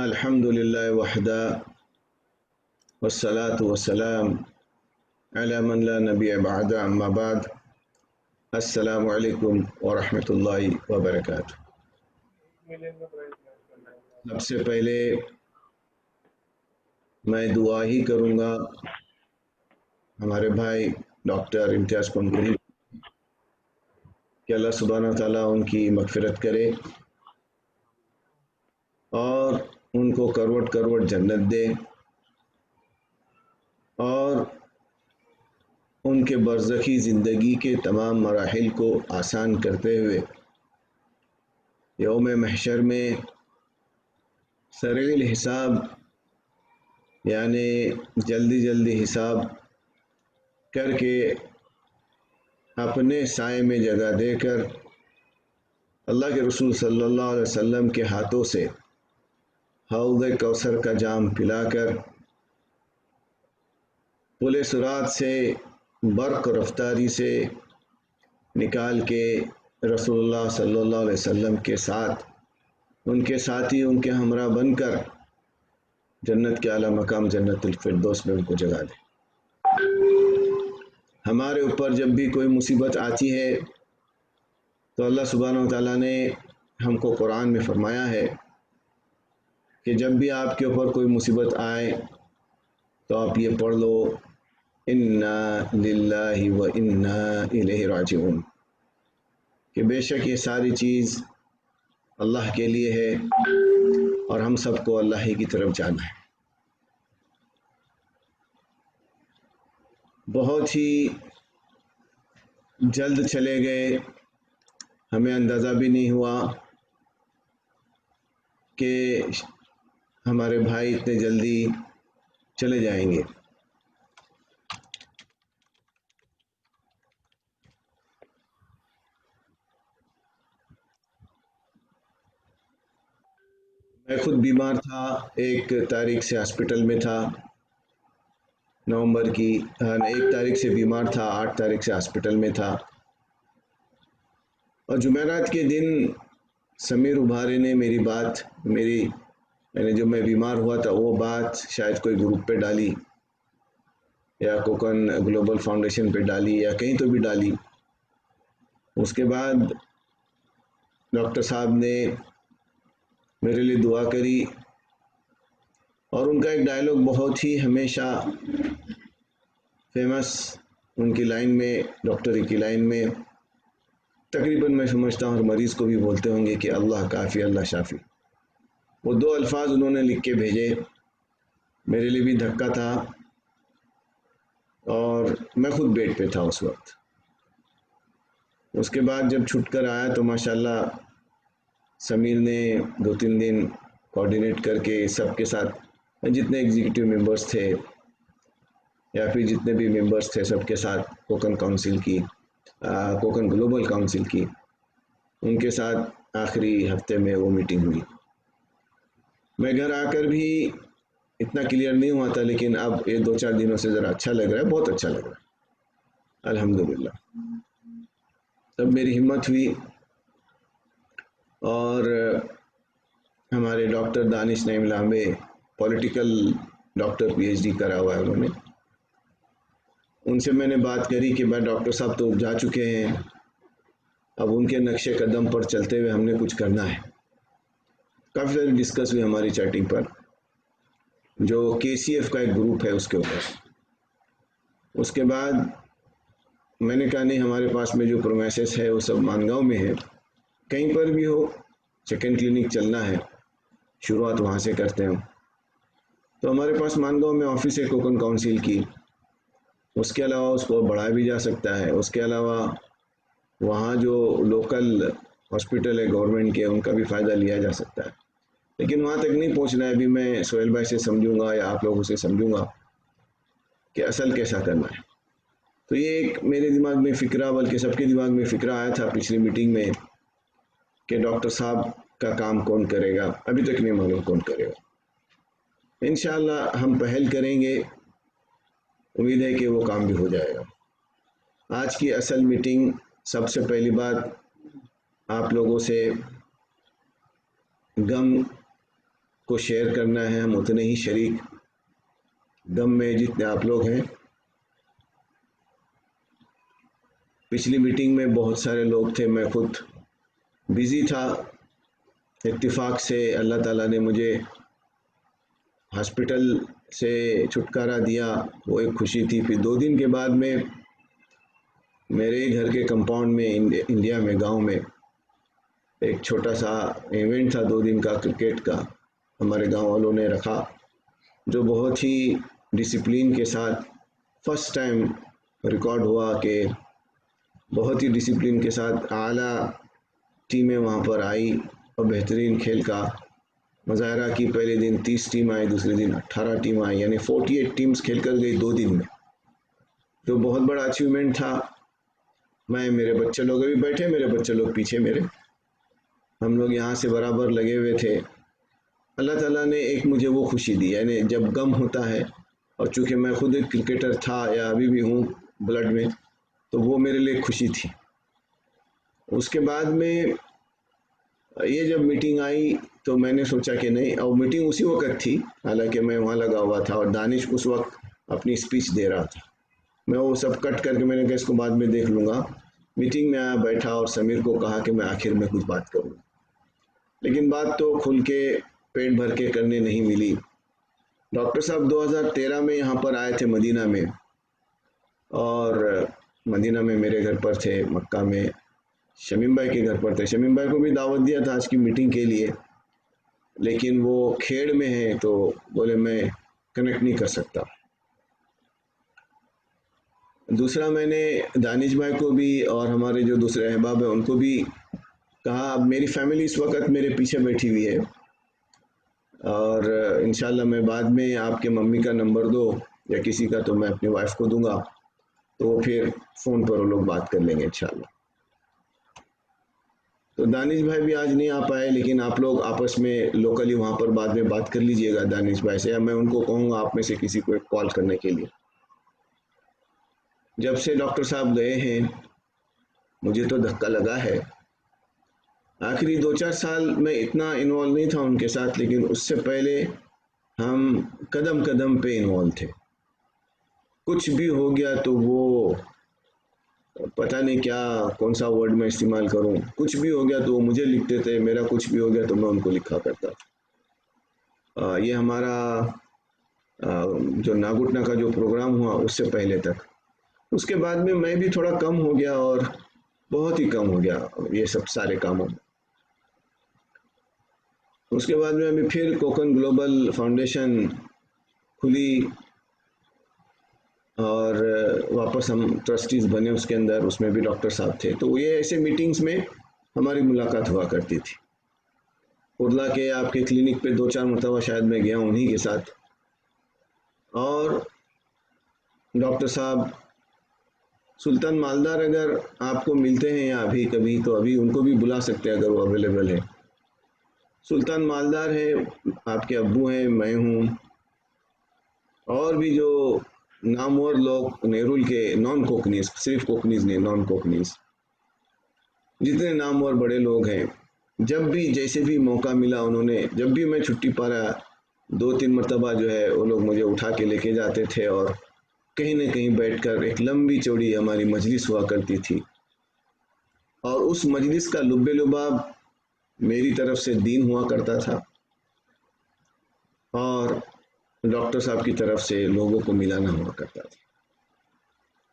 अल्हम्दुलिल्लाह वहदा वस्सलातु वस्सलाम अला मन ला नबिय्य बअद अम्मा बाद। अस्सलामु अलैकुम व रहमतुल्लाहि व बरकातुहू। सबसे पहले मैं दुआ ही करूँगा हमारे भाई डॉक्टर इम्तियाज़ पंखुड़ी कि अल्लाह सुब्हानहू व तआला उनकी मग़फ़िरत करे और उनको करवट करवट जन्नत दे और उनके बरज़खी ज़िंदगी के तमाम मराहिल को आसान करते हुए यौम महशर में सरील हिसाब यानी जल्दी जल्दी हिसाब करके अपने साए में जगह देकर अल्लाह के रसूल सल्लल्लाहु अलैहि वसल्लम के हाथों से हौज़ कौसर का जाम पिलाकर पुल सिरात से बर्क़ रफ्तारी से निकाल के रसूलुल्लाह सल्लल्लाहु अलैहि वसल्लम के साथ उनके साथी उनके हमरा बनकर जन्नत के आला मकाम जन्नतुल फिरदौस में उनको जगह दे। हमारे ऊपर जब भी कोई मुसीबत आती है तो अल्लाह सुब्हानहू व तआला ने हमको कुरान में फरमाया है कि जब भी आपके ऊपर कोई मुसीबत आए तो आप ये पढ़ लो, इन्ना लिल्लाहि व इन्ना इलैहि राजिऊन, कि बेशक ये सारी चीज़ अल्लाह के लिए है और हम सबको अल्लाह ही की तरफ जाना है। बहुत ही जल्द चले गए, हमें अंदाज़ा भी नहीं हुआ कि हमारे भाई इतने जल्दी चले जाएंगे। मैं खुद बीमार था, 1 तारीख से हॉस्पिटल में था, नवंबर की 1 तारीख से बीमार था, 8 तारीख से हॉस्पिटल में था और जुमेरात के दिन समीर उभारे ने मैंने जब मैं बीमार हुआ था वो बात शायद कोई ग्रुप पे डाली या कोकन ग्लोबल फाउंडेशन पे डाली या कहीं तो भी डाली। उसके बाद डॉक्टर साहब ने मेरे लिए दुआ करी और उनका एक डायलॉग बहुत ही हमेशा फेमस, उनकी लाइन में, डॉक्टर की लाइन में तकरीबन मैं समझता हूँ मरीज़ को भी बोलते होंगे कि अल्लाह काफ़ी अल्लाह शाफ़ी। वो 2 अल्फाज उन्होंने लिख के भेजे, मेरे लिए भी धक्का था और मैं खुद बेड पे था उस वक्त। उसके बाद जब छूट कर आया तो माशाल्लाह समीर ने 2-3 दिन कोऑर्डिनेट करके सबके साथ जितने एग्जीक्यूटिव मेंबर्स थे या फिर जितने भी मेंबर्स थे सबके साथ कोकन काउंसिल की, कोकन ग्लोबल काउंसिल की, उनके साथ आखिरी हफ्ते में वो मीटिंग हुई। मैं घर आकर भी इतना क्लियर नहीं हुआ था, लेकिन अब ये 2-4 दिनों से ज़रा अच्छा लग रहा है, बहुत अच्छा लग रहा है अल्हम्दुलिल्लाह। तब मेरी हिम्मत हुई और हमारे डॉक्टर दानिश नईम लांबे, पॉलिटिकल डॉक्टर पीएचडी करा हुआ है उन्होंने, उनसे मैंने बात करी कि भाई डॉक्टर साहब तो जा चुके हैं, अब उनके नक्शे कदम पर चलते हुए हमने कुछ करना है। काफ़ी सारी डिस्कस हुई हमारी चैटिंग पर, जो केसीएफ का एक ग्रुप है उसके ऊपर। उसके बाद मैंने कहा नहीं, हमारे पास में जो प्रोमिसेस है वो सब मानगांव में है, कहीं पर भी हो सेकेंड क्लिनिक चलना है, शुरुआत वहाँ से करते हैं। तो हमारे पास मानगांव में ऑफिस है कोकन काउंसिल की, उसके अलावा उसको बढ़ाया भी जा सकता है। उसके अलावा वहाँ जो लोकल हॉस्पिटल है गवर्नमेंट के, उनका भी फ़ायदा लिया जा सकता है, लेकिन वहाँ तक नहीं पहुँचना है। अभी मैं सोहेल भाई से समझूंगा या आप लोगों से समझूंगा कि असल कैसा करना है। तो ये एक मेरे दिमाग में फ़िक्रा, बल्कि सबके दिमाग में फ़िक्रा आया था पिछली मीटिंग में कि डॉक्टर साहब का काम कौन करेगा, अभी तक नहीं मालूम कौन करेगा। इंशाअल्लाह हम पहल करेंगे, उम्मीद है कि वो काम भी हो जाएगा। आज की असल मीटिंग, सबसे पहली बात आप लोगों से गम को शेयर करना है, हम उतने ही शरीक गम में जितने आप लोग हैं। पिछली मीटिंग में बहुत सारे लोग थे, मैं खुद बिज़ी था। इत्तिफाक से अल्लाह ताला ने मुझे हॉस्पिटल से छुटकारा दिया, वो एक खुशी थी। फिर 2 दिन के बाद में मेरे ही घर के कंपाउंड में इंडिया में गांव में एक छोटा सा इवेंट था 2 दिन का क्रिकेट का, हमारे गांव वालों ने रखा, जो बहुत ही डिसिप्लिन के साथ फर्स्ट टाइम रिकॉर्ड हुआ कि बहुत ही डिसिप्लिन के साथ आला टीमें वहाँ पर आई और बेहतरीन खेल का मुजाहरा की। पहले दिन 30 टीम आई, दूसरे दिन 18 टीम आई, यानी 48 टीम्स खेल कर गई 2 दिन में, जो बहुत बड़ा अचीवमेंट था। मैं, मेरे बच्चे लोग अभी बैठे, मेरे बच्चे लोग पीछे मेरे, हम लोग यहाँ से बराबर लगे हुए थे। अल्लाह ताला ने एक मुझे वो खुशी दी, यानी जब गम होता है, और चूँकि मैं खुद एक क्रिकेटर था या अभी भी हूँ ब्लड में, तो वो मेरे लिए खुशी थी। उसके बाद में ये जब मीटिंग आई तो मैंने सोचा कि नहीं, और मीटिंग उसी वक्त थी, हालांकि मैं वहाँ लगा हुआ था और दानिश उस वक्त अपनी स्पीच दे रहा था। मैं वो सब कट करके मैंने कहा इसको बाद में देख लूँगा। मीटिंग में आया, बैठा और समीर को कहा कि मैं आखिर में कुछ बात करूँ, लेकिन बात तो खुल के पेट भर के करने नहीं मिली। डॉक्टर साहब 2013 में यहाँ पर आए थे मदीना में, और मदीना में मेरे घर पर थे, मक्का में शमीम भाई के घर पर थे। शमीम भाई को भी दावत दिया था आज की मीटिंग के लिए, लेकिन वो खेड़ में है तो बोले मैं कनेक्ट नहीं कर सकता। दूसरा, मैंने दानिश भाई को भी और हमारे जो दूसरे अहबाब हैं उनको भी कहा, अब मेरी फैमिली इस वक्त मेरे पीछे बैठी हुई है, और इंशाल्लाह मैं बाद में आपके मम्मी का नंबर दो या किसी का, तो मैं अपनी वाइफ को दूंगा, तो फिर फ़ोन पर वो लोग बात कर लेंगे इंशाल्लाह। तो दानिश भाई भी आज नहीं आ पाए, लेकिन आप लोग आपस में लोकली वहाँ पर बाद में बात कर लीजिएगा दानिश भाई से, या मैं उनको कहूँगा आप में से किसी को एक कॉल करने के लिए। जब से डॉक्टर साहब गए हैं मुझे तो धक्का लगा है। आखिरी 2-4 साल में इतना इन्वॉल्व नहीं था उनके साथ, लेकिन उससे पहले हम कदम कदम पे इन्वॉल्व थे। कुछ भी हो गया तो वो, पता नहीं क्या कौन सा वर्ड मैं इस्तेमाल करूं, कुछ भी हो गया तो वो मुझे लिखते थे, मेरा कुछ भी हो गया तो मैं उनको लिखा करता था। ये हमारा जो नागुटना का जो प्रोग्राम हुआ उससे पहले तक। उसके बाद में मैं भी थोड़ा कम हो गया, और बहुत ही कम हो गया ये सब सारे कामों में। उसके बाद में अभी फिर कोकन ग्लोबल फाउंडेशन खुली, और वापस हम ट्रस्टीज़ बने उसके अंदर, उसमें भी डॉक्टर साहब थे। तो ये ऐसे मीटिंग्स में हमारी मुलाकात हुआ करती थी। उर्ला के आपके क्लिनिक पे 2-4 मरतबा शायद मैं गया उन्हीं के साथ। और डॉक्टर साहब सुल्तान मालदार अगर आपको मिलते हैं या अभी कभी, तो अभी उनको भी बुला सकते हैं अगर वो अवेलेबल है। सुल्तान मालदार है, आपके अब्बू हैं, मैं हूँ, और भी जो नामवर लोग नेरुल के नॉन कोकनीज, सिर्फ कोकनीज नहीं, नॉन कोकनीज, जितने नामवर बड़े लोग हैं, जब भी जैसे भी मौका मिला उन्होंने, जब भी मैं छुट्टी पा रहा 2-3 मरतबा जो है वो लोग मुझे उठा के लेके जाते थे, और कहीं न कहीं बैठकर एक लंबी चौड़ी हमारी मजलिस हुआ करती थी, और उस मजलिस का लुब्बे लुबाब मेरी तरफ से दीन हुआ करता था, और डॉक्टर साहब की तरफ से लोगों को मिलाना हुआ करता था।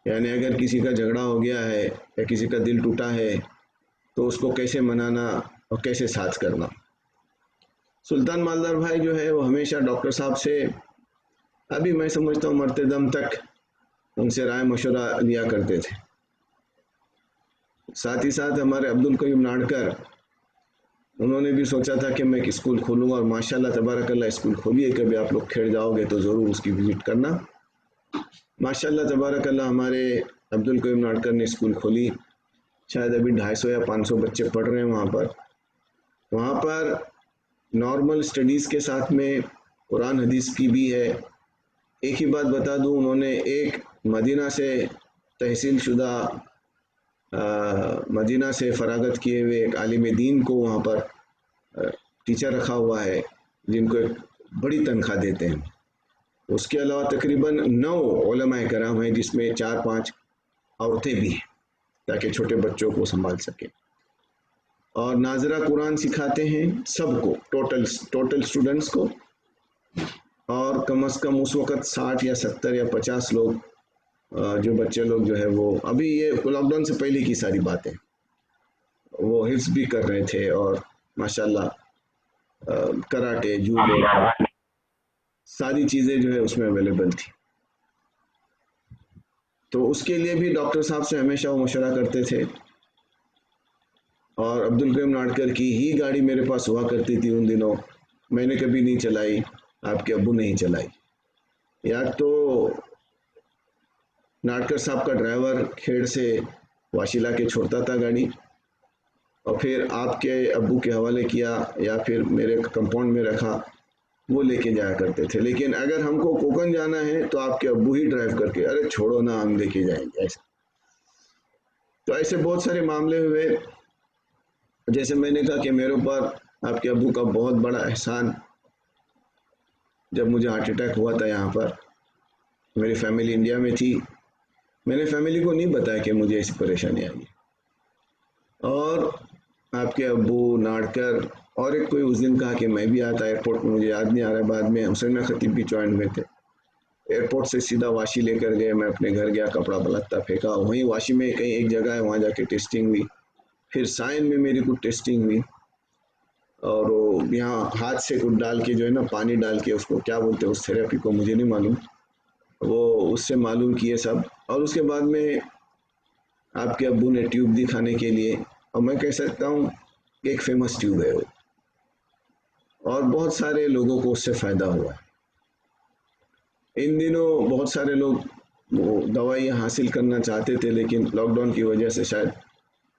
यानी अगर किसी का झगड़ा हो गया है या किसी का दिल टूटा है तो उसको कैसे मनाना और कैसे साथ करना। सुल्तान मालदार भाई जो है वो हमेशा डॉक्टर साहब से, अभी मैं समझता हूँ मरते दम तक उनसे राय मशवरा लिया करते थे। साथ ही साथ हमारे अब्दुल करीम नाडकर, उन्होंने भी सोचा था कि मैं एक स्कूल खोलूँगा, और माशाल्लाह तबारकल्लाह स्कूल खोली है, कभी आप लोग खेड़ जाओगे तो ज़रूर उसकी विज़िट करना। माशाल्लाह तबारकल्लाह हमारे अब्दुल करीम नाडकर ने स्कूल खोली, शायद अभी 250 या 500 बच्चे पढ़ रहे हैं वहाँ पर। वहाँ पर नॉर्मल स्टडीज़ के साथ में कुरान हदीस की भी है। एक ही बात बता दूँ, उन्होंने एक मदीना से तहसील शुदा, मदीना से फरागत किए हुए एक आलिम दीन को वहाँ पर टीचर रखा हुआ है, जिनको एक बड़ी तनख्वाह देते हैं। उसके अलावा तकरीबन 9 उलमाए कराम हैं, जिसमें 4-5 औरतें भी हैं, ताकि छोटे बच्चों को संभाल सकें। और नाजरा कुरान सिखाते हैं सबको, टोटल स्टूडेंट्स को। और कम से कम उस वक़्त 60 या 70 या 50 लोग, जो बच्चे लोग जो है वो, अभी ये लॉकडाउन से पहले की सारी बातें, वो हिफ्ज़ भी कर रहे थे। और माशाल्लाह कराटे, जूडो, सारी चीज़ें जो है उसमें अवेलेबल थी। तो उसके लिए भी डॉक्टर साहब से हमेशा वो मशवरा करते थे। और अब्दुल करीम नाडकर की ही गाड़ी मेरे पास हुआ करती थी उन दिनों, मैंने कभी नहीं चलाई, आपके अब्बू ने ही चलाई। या तो नाडकर साहब का ड्राइवर खेड़ से वाशिला के छोड़ता था गाड़ी, और फिर आपके अब्बू के हवाले किया या फिर मेरे कंपाउंड में रखा, वो लेके जाया करते थे। लेकिन अगर हमको कोकन जाना है तो आपके अब्बू ही ड्राइव करके, अरे छोड़ो ना हम लेके जाएंगे, ऐसा। तो ऐसे बहुत सारे मामले हुए। जैसे मैंने कहा कि मेरे ऊपर आपके अब्बू का बहुत बड़ा एहसान, जब मुझे हार्ट अटैक हुआ था यहाँ पर, मेरी फैमिली इंडिया में थी, मैंने फैमिली को नहीं बताया कि मुझे ऐसी परेशानी आई। और आपके अब्बू, नाडकर और एक कोई उस दिन कहा कि मैं भी आता एयरपोर्ट में, मुझे याद नहीं आ रहा है, बाद में हुसैन खतीब भी ज्वाइन हुए थे। एयरपोर्ट से सीधा वाशी लेकर गए, मैं अपने घर गया, कपड़ा बलत्ता फेंका, वहीं वाशी में कहीं एक जगह है, वहाँ जाके टेस्टिंग हुई। फिर साइन में मेरी कुछ टेस्टिंग हुई, और वो यहाँ हाथ से कुछ डाल के जो है ना, पानी डाल के, उसको क्या बोलते हैं उस थेरेपी को, मुझे नहीं मालूम, वो उससे मालूम किए सब। और उसके बाद में आपके अब्बू ने ट्यूब दिखाने के लिए, और मैं कह सकता हूँ कि एक फेमस ट्यूब है वो, और बहुत सारे लोगों को उससे फ़ायदा हुआ है। इन दिनों बहुत सारे लोग वो दवाइयाँ हासिल करना चाहते थे, लेकिन लॉकडाउन की वजह से शायद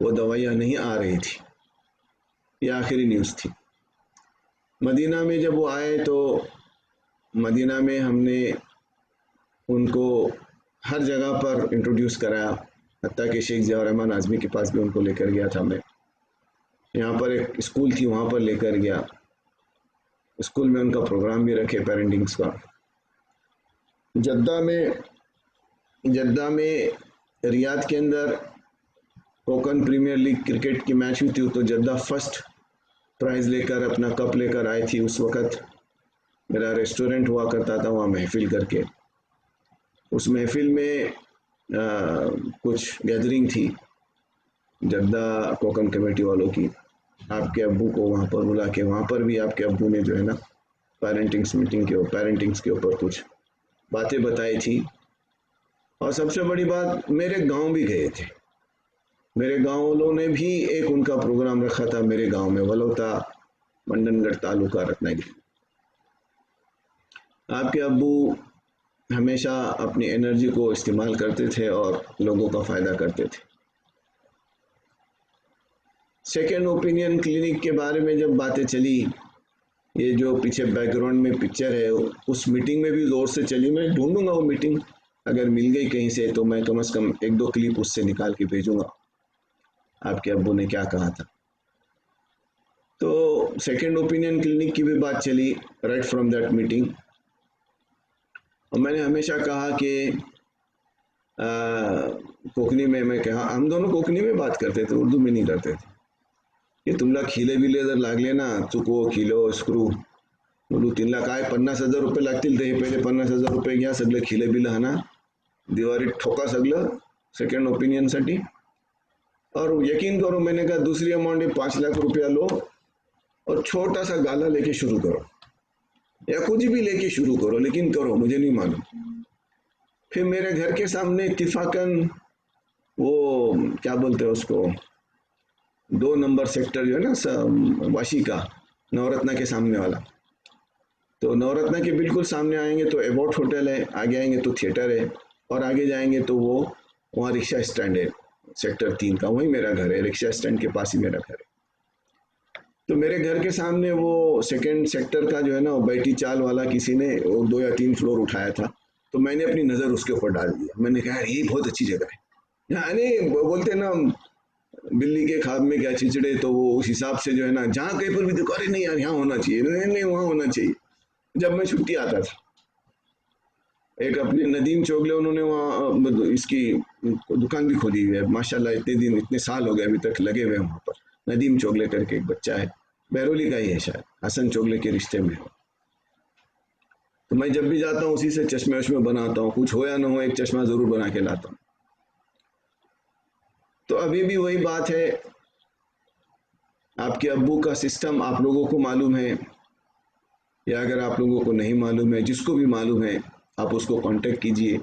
वो दवाइयाँ नहीं आ रही थी। ये आखिरी न्यूज़ थी। मदीना में जब वो आए तो मदीना में हमने उनको हर जगह पर इंट्रोड्यूस कराया, हत्ता कि शेख ज़िया रहमान आज़मी के पास भी उनको लेकर गया था मैं। यहाँ पर एक स्कूल थी, वहाँ पर लेकर गया, स्कूल में उनका प्रोग्राम भी रखे पेरेंटिंग्स का। जद्दा में रियाद के अंदर कोकन प्रीमियर लीग क्रिकेट की मैच हुई थी, तो जद्दा फर्स्ट प्राइज़ लेकर अपना कप लेकर आई थी। उस वक़्त मेरा रेस्टोरेंट हुआ करता था वहाँ महफिल करके, उस महफिल में कुछ गैदरिंग थी जद्दा कोकन कमेटी वालों की, आपके अब्बू को वहाँ पर बुला के, वहाँ पर भी आपके अब्बू ने जो है ना पेरेंटिंग्स के ऊपर कुछ बातें बताई थी। और सबसे बड़ी बात, मेरे गांव भी गए थे, मेरे गांव वालों ने भी एक उनका प्रोग्राम रखा था मेरे गांव में, वलोता मंडनगढ़ तालुका रत्नागिरी। आपके अब्बू हमेशा अपनी एनर्जी को इस्तेमाल करते थे और लोगों का फ़ायदा करते थे। सेकेंड ओपिनियन क्लिनिक के बारे में जब बातें चली, ये जो पीछे बैकग्राउंड में पिक्चर है, उस मीटिंग में भी ज़ोर से चली। मैं ढूंढूंगा वो मीटिंग, अगर मिल गई कहीं से तो मैं कम से कम 1-2 क्लिप उससे निकाल के भेजूंगा, आपके अब्बू ने क्या कहा था। तो सेकेंड ओपिनियन क्लिनिक की भी बात चली राइट फ्रॉम दैट मीटिंग। और मैंने हमेशा कहा कि कोकनी में, मैं कहा हम दोनों कोकनी में बात करते थे, उर्दू में नहीं करते थे, कि तुमला खिले बिले जर लागले ना चुको किलो स्क्रू बोलू 3 लाख काय 50,000 रुपये लागतील, ते पहिले 50,000 रुपये घ्या, सगळे खिले बिलं हाना, दिवाळीत ठोका सगळं सेकंड ओपिनियनसाठी। और यकीन करो, मैंने कहा दूसरी अमाउंट 5 लाख रुपया लो और छोटा सा गाला लेके शुरू करो, या कुछ भी लेके शुरू करो, लेकिन करो, मुझे नहीं मालूम। फिर मेरे घर के सामने इत्तिफाकन वो क्या बोलते हैं उसको, 2 नंबर सेक्टर जो है ना वाशी का, नवरत्ना के सामने वाला, तो नवरत्ना के बिल्कुल सामने आएंगे तो एबॉट होटल है, आगे आएंगे तो थिएटर है, और आगे जाएंगे तो वो वहाँ रिक्शा स्टैंड है, सेक्टर 3 का, वहीं मेरा घर है, रिक्शा स्टैंड के पास ही मेरा घर है। तो मेरे घर के सामने वो सेकंड सेक्टर का जो है ना, वो बैठी चाल वाला किसी ने वो 2 या 3 फ्लोर उठाया था, तो मैंने अपनी नज़र उसके ऊपर डाल दिया। मैंने कहा ये बहुत अच्छी जगह है, यानी बोलते ना बिल्ली के खाब में क्या चिचड़े, तो वो उस हिसाब से जो है ना, जहाँ कहीं पर भी देखो, अरे नहीं यार यहाँ होना चाहिए, नहीं नहीं वहाँ होना चाहिए। जब मैं छुट्टी आता था, एक अपने नदीम चोगले, उन्होंने वहाँ इसकी दुकान भी खोली हुई है माशाल्लाह, इतने दिन इतने साल हो गए अभी तक लगे हुए हैं वहाँ पर। नदीम चोगले करके एक बच्चा है, बहरौली का ही है शायद, हसन चोगले के रिश्ते में हो। तो मैं जब भी जाता हूँ उसी से चश्मे वश्मे बनाता हूँ, कुछ हो या ना हो एक चश्मा जरूर बना के लाता हूँ। तो अभी भी वही बात है, आपके अब्बू का सिस्टम आप लोगों को मालूम है, या अगर आप लोगों को नहीं मालूम है, जिसको भी मालूम है आप उसको कांटेक्ट कीजिए।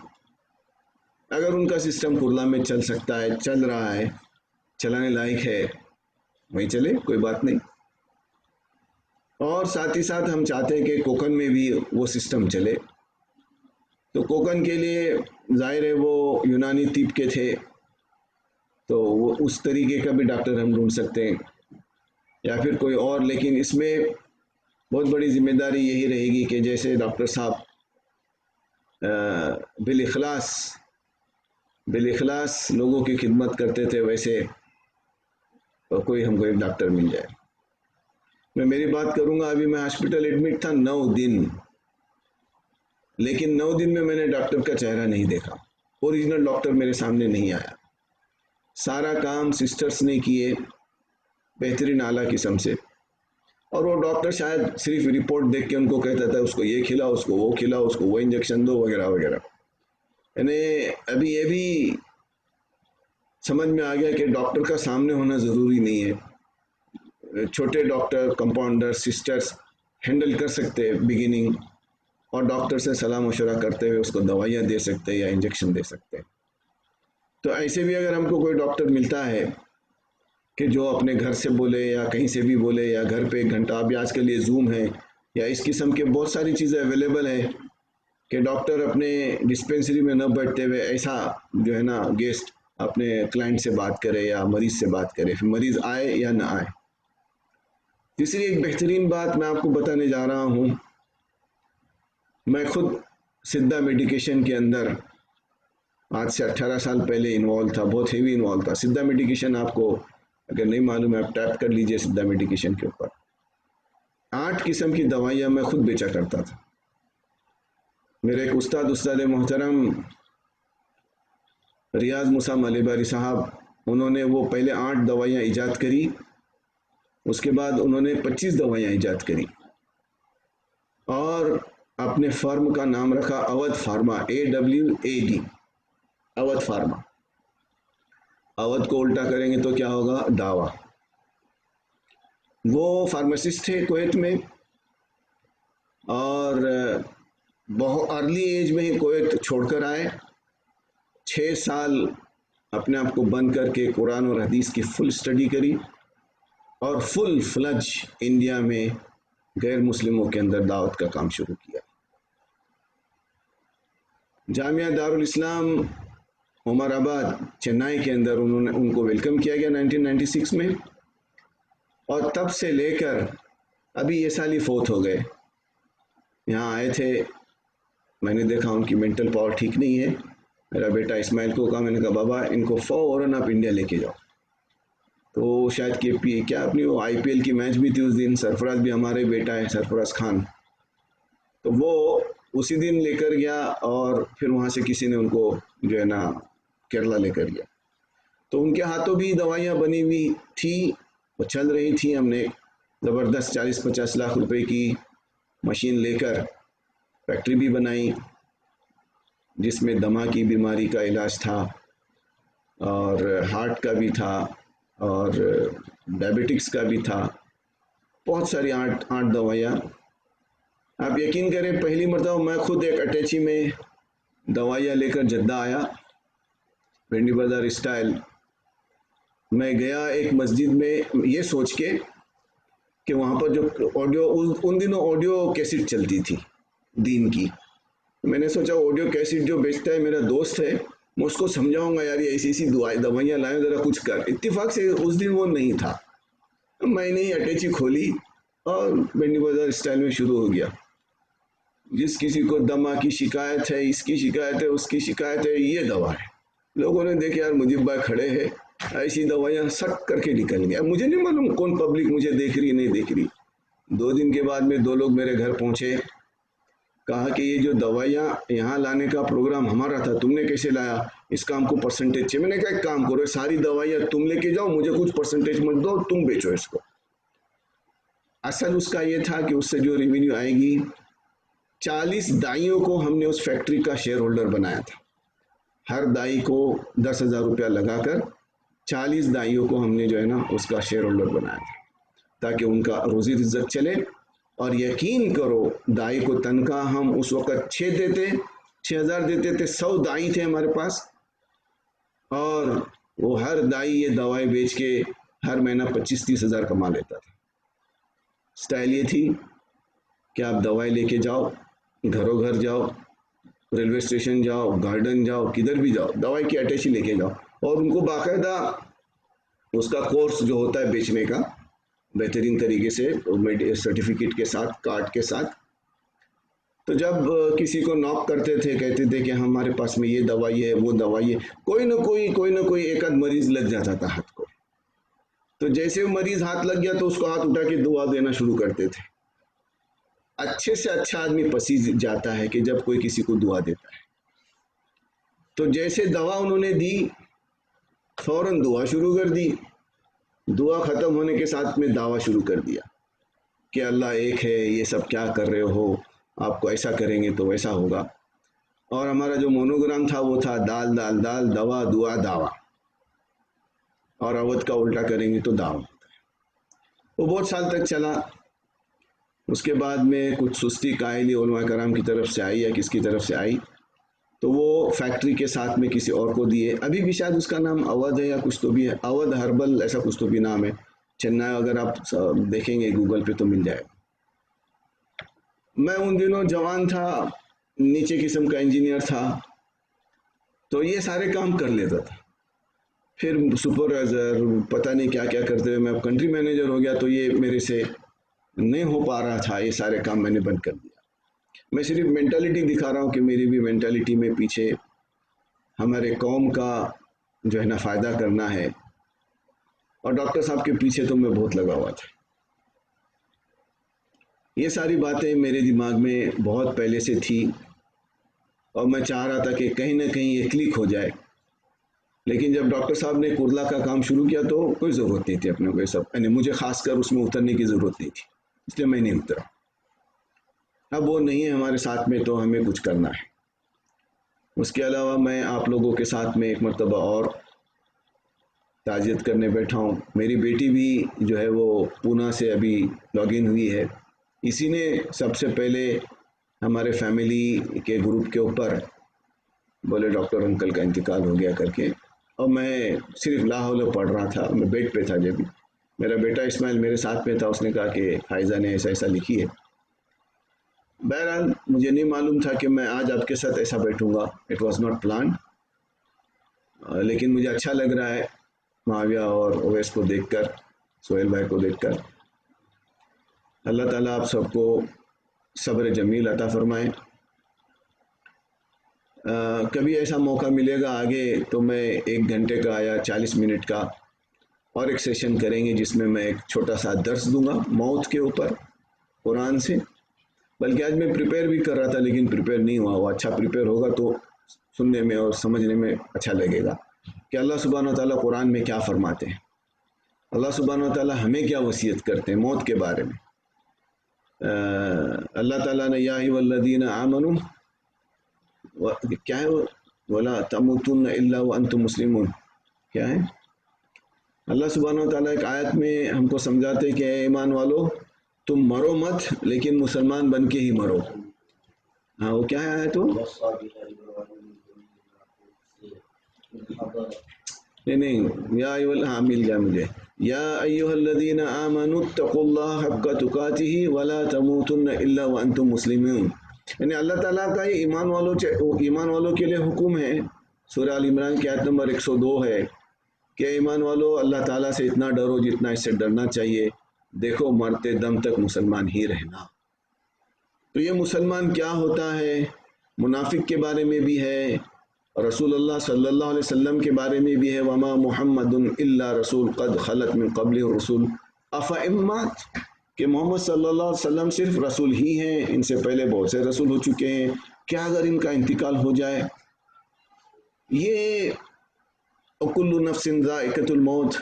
अगर उनका सिस्टम कुरला में चल सकता है, चल रहा है, चलाने लायक है, वही चले, कोई बात नहीं। और साथ ही साथ हम चाहते हैं कि कोकन में भी वो सिस्टम चले। तो कोकन के लिए जाहिर है वो यूनानी तिब के थे, तो वो उस तरीके का भी डॉक्टर हम ढूंढ सकते हैं, या फिर कोई और। लेकिन इसमें बहुत बड़ी जिम्मेदारी यही रहेगी कि जैसे डॉक्टर साहब बिल इखलास लोगों की खिदमत करते थे, वैसे कोई हमको एक डॉक्टर मिल जाए। मैं मेरी बात करूंगा, अभी मैं हॉस्पिटल एडमिट था 9 दिन, लेकिन 9 दिन में मैंने डॉक्टर का चेहरा नहीं देखा, ओरिजिनल डॉक्टर मेरे सामने नहीं आया। सारा काम सिस्टर्स ने किए बेहतरीन आला किस्म से, और वो डॉक्टर शायद सिर्फ रिपोर्ट देख के उनको कहता था उसको ये खिलाओ, उसको वो खिलाओ, उसको वो इंजेक्शन दो, वगैरह वगैरह। यानी अभी ये भी समझ में आ गया कि डॉक्टर का सामने होना ज़रूरी नहीं है। छोटे डॉक्टर, कंपाउंडर, सिस्टर्स हैंडल कर सकते हैं बिगिनिंग, और डॉक्टर से सलाह मशवरा करते हुए उसको दवाइयाँ दे सकते हैं या इंजेक्शन दे सकते हैं। तो ऐसे भी अगर हमको कोई डॉक्टर मिलता है कि जो अपने घर से बोले या कहीं से भी बोले, या घर पे 1 घंटा, अभी आजकल ये जूम है या इस किस्म के बहुत सारी चीज़ें अवेलेबल है कि डॉक्टर अपने डिस्पेंसरी में न बैठते हुए ऐसा जो है ना गेस्ट अपने क्लाइंट से बात करे या मरीज से बात करे, फिर मरीज आए या ना आए। तीसरी एक बेहतरीन बात मैं आपको बताने जा रहा हूँ, मैं खुद सिद्धा मेडिकेशन के अंदर आज से 18 साल पहले इन्वॉल्व था, बहुत हेवी इन्वॉल्व था। सिद्धा मेडिकेशन आपको अगर नहीं मालूम है, आप टैप कर लीजिए सिद्धा मेडिकेशन के ऊपर। 8 किस्म की दवाइयाँ मैं खुद बेचा करता था। मेरे एक उस्ताद मोहतरम रियाज मूसा मलिबारी साहब, उन्होंने वो पहले 8 दवाइयाँ ईजाद करी, उसके बाद उन्होंने 25 दवाइयाँ ईजाद करी, और अपने फर्म का नाम रखा Awadh pharma, AWAD, Awadh pharma. Awadh को उल्टा करेंगे तो क्या होगा, दावा। वो फार्मासिस्ट थे कुवैत में, और बहुत अर्ली एज में ही कुवैत छोड़कर आए। 6 साल अपने आप को बंद करके कुरान और हदीस की फुल स्टडी करी, और फुल फ्लज इंडिया में गैर मुस्लिमों के अंदर दावत का काम शुरू किया। जामिया दारुल इस्लाम उमराबाद चेन्नई के अंदर उनको वेलकम किया गया 1996 में, और तब से लेकर अभी ये साल ही फोत हो गए। यहाँ आए थे, मैंने देखा उनकी मेंटल पावर ठीक नहीं है। मेरा बेटा इस्माइल को कहा, मैंने कहा बाबा इनको फ़ौरन आप इंडिया लेके जाओ। तो शायद KP क्या अपनी वो IPL की मैच भी थी उस दिन, सरफराज भी हमारे बेटा है, सरफराज खान, तो वो उसी दिन लेकर गया, और फिर वहाँ से किसी ने उनको जो है ना केरला लेकर गया। तो उनके हाथों भी दवाइयाँ बनी हुई थी, वो चल रही थी। हमने ज़बरदस्त 40-50 लाख रुपए की मशीन लेकर फैक्ट्री भी बनाई, जिसमें दमा की बीमारी का इलाज था, और हार्ट का भी था, और डायबिटिक्स का भी था। बहुत सारी 8 दवाइयाँ। आप यकीन करें, पहली मरतबा मैं खुद एक अटैची में दवाइयाँ लेकर जद्दा आया, भिंडी बाजार स्टाइल। मैं गया एक मस्जिद में ये सोच के कि वहाँ पर जो ऑडियो उन दिनों ऑडियो कैसेट चलती थी दीन की, मैंने सोचा ऑडियो कैसेट जो बेचता है मेरा दोस्त है, मैं उसको समझाऊंगा यार ये ऐसी ऐसी दवाइयाँ लाए, ज़रा कुछ कर। इत्तेफाक से उस दिन वो नहीं था, मैंने ही अटैची खोली और भिंडी बाजार स्टाइल में शुरू हो गया। जिस किसी को दमा की शिकायत है, इसकी शिकायत है, उसकी शिकायत है, ये दवा है। लोगों ने देखे यार मुजीब भाई खड़े हैं, ऐसी दवाइयाँ सट करके निकल गया। मुझे नहीं मालूम कौन पब्लिक मुझे देख रही नहीं देख रही। 2 दिन के बाद में 2 लोग मेरे घर पहुंचे, कहा कि ये जो दवाइयाँ यहाँ लाने का प्रोग्राम हमारा था, तुमने कैसे लाया, इसका हमको परसेंटेज चाहिए। मैंने कहा एक काम करो, सारी दवाइयाँ तुम लेके जाओ, मुझे कुछ परसेंटेज मत दो, तुम बेचो इसको। असल उसका ये था कि उससे जो रेवेन्यू आएगी, 40 दाइयों को हमने उस फैक्ट्री का शेयर होल्डर बनाया था। हर दाई को 10,000 रुपया लगाकर 40 दाइयों को हमने जो है ना उसका शेयर होल्डर बनाया था, ताकि उनका रोजी इज्जत चले। और यकीन करो, दाई को तनख्वाह हम उस वक्त 6,000 देते थे। 100 दाई थे हमारे पास, और वो हर दाई ये दवाई बेच के हर महीना 25-30 हज़ार कमा लेता था। स्टाइल ये थी कि आप दवाई लेके जाओ, घरों घर जाओ, रेलवे स्टेशन जाओ, गार्डन जाओ, किधर भी जाओ, दवाई की अटैची लेके जाओ, और उनको बाकायदा उसका कोर्स जो होता है बेचने का, बेहतरीन तरीके से सर्टिफिकेट के साथ, कार्ड के साथ। तो जब किसी को नॉक करते थे, कहते थे कि हमारे पास में ये दवाई है, वो दवाई है, कोई ना कोई एक आध मरीज लग जाता था हाथ को। तो जैसे वो मरीज हाथ लग गया तो उसको हाथ उठा के दुआ देना शुरू करते थे। अच्छे से अच्छा आदमी पसीज जाता है कि जब कोई किसी को दुआ देता है। तो जैसे दवा उन्होंने दी, फौरन दुआ शुरू कर दी। दुआ खत्म होने के साथ में दावा शुरू कर दिया कि अल्लाह एक है, ये सब क्या कर रहे हो, आपको ऐसा करेंगे तो वैसा होगा। और हमारा जो मोनोग्राम था वो था दाल दाल दाल, दवा दुआ दावा, और अवध का उल्टा करेंगे तो दावा होता है। वो बहुत साल तक चला। उसके बाद में कुछ सुस्ती कायली उलमा कराम की तरफ से आई या किसकी तरफ से आई, तो वो फैक्ट्री के साथ में किसी और को दिए। अभी भी शायद उसका नाम अवध है या कुछ तो भी है, अवध हर्बल ऐसा कुछ तो भी नाम है। चेन्नई अगर आप देखेंगे गूगल पे तो मिल जाएगा। मैं उन दिनों जवान था, नीचे किस्म का इंजीनियर था, तो ये सारे काम कर लेता था। फिर सुपरवाइजर पता नहीं क्या क्या करते हुए मैं अब कंट्री मैनेजर हो गया, तो ये मेरे से नहीं हो पा रहा था, ये सारे काम मैंने बंद कर दिया। मैं सिर्फ मेंटालिटी दिखा रहा हूँ कि मेरी भी मेंटालिटी में पीछे हमारे कौम का जो है ना फ़ायदा करना है, और डॉक्टर साहब के पीछे तो मैं बहुत लगा हुआ था। ये सारी बातें मेरे दिमाग में बहुत पहले से थी, और मैं चाह रहा था कि कहीं ना कहीं ये क्लिक हो जाए। लेकिन जब डॉक्टर साहब ने कुर्ला का काम शुरू किया तो कोई ज़रूरत नहीं थी अपने को, ये सब यानी मुझे खासकर उसमें उतरने की ज़रूरत नहीं थी, इसलिए मैं नहीं उतरा। अब वो नहीं है हमारे साथ में, तो हमें कुछ करना है। उसके अलावा मैं आप लोगों के साथ में एक मरतबा और ताज़ियत करने बैठा हूँ। मेरी बेटी भी जो है वो पूना से अभी लॉगिन हुई है। इसी ने सबसे पहले हमारे फैमिली के ग्रुप के ऊपर बोले डॉक्टर अंकल का इंतकाल हो गया करके, और मैं सिर्फ ला हौला पढ़ रहा था, मैं बेड पे था। जब मेरा बेटा इस्माइल मेरे साथ में था, उसने कहा कि फायजा ने ऐसा ऐसा लिखी है। बहरहाल मुझे नहीं मालूम था कि मैं आज आपके साथ ऐसा बैठूंगा, इट वॉज नॉट प्लान, लेकिन मुझे अच्छा लग रहा है माविया और ओवैस को देखकर, सोहेल भाई को देखकर। अल्लाह ताला आप सबको सब्र जमील अता फरमाए। कभी ऐसा मौका मिलेगा आगे तो मैं 1 घंटे का या 40 मिनट का और एक सेशन करेंगे, जिसमें मैं एक छोटा सा दर्स दूंगा मौत के ऊपर कुरान से। बल्कि आज मैं प्रिपेयर भी कर रहा था, लेकिन प्रिपेयर नहीं हुआ। वो अच्छा प्रिपेयर होगा तो सुनने में और समझने में अच्छा लगेगा कि अल्लाह सुब्हान व तआला कुरान में क्या फरमाते हैं, अल्लाह सुब्हान व तआला हमें क्या वसीयत करते हैं मौत के बारे में। अल्लाह ताला ने या अय्युहल्लज़ीना आमनू, क्या है वो, वला तमूतुन्ना इल्ला व अंतुम मुस्लिमून, क्या है? अल्लाह सुब्हान व तआला एक आयत में हमको समझाते हैं कि ईमान वालो तुम मरो मत, लेकिन मुसलमान बन के ही मरो। हाँ वो क्या है आयत वो? नहीं, या हाँ मिल गया मुझे। या अय्युहल्लज़ीना आमनू तक़ुल्लाह हक़्क़ तुक़ातिही वला तमूतुन्ना इल्ला व अंतुम मुस्लिमून। यानी अल्लाह ताला का ईमान वालों के लिए हुक्म है। सूरह अल इमरान की आयत नंबर 102 है कि ईमान वालों अल्लाह ताला से इतना डरो जितना इससे डरना चाहिए, देखो मरते दम तक मुसलमान ही रहना। तो ये मुसलमान क्या होता है, मुनाफिक के बारे में भी है, रसूलुल्लाह सल्लल्लाहु अलैहि वसल्लम के बारे में भी है, वमा मुहम्मदुन इल्ला रसूल कद खलत मिन क़ब्लिहि रसूल अफ़ा इम्मात, कि मोहम्मद सल्लल्लाहु अलैहि वसल्लम सिर्फ रसूल ही हैं, इनसे पहले बहुत से रसूल हो चुके हैं, क्या अगर इनका इंतकाल हो जाए। ये कुल्लु नफ्सिन ज़ाइक़तुल मौत,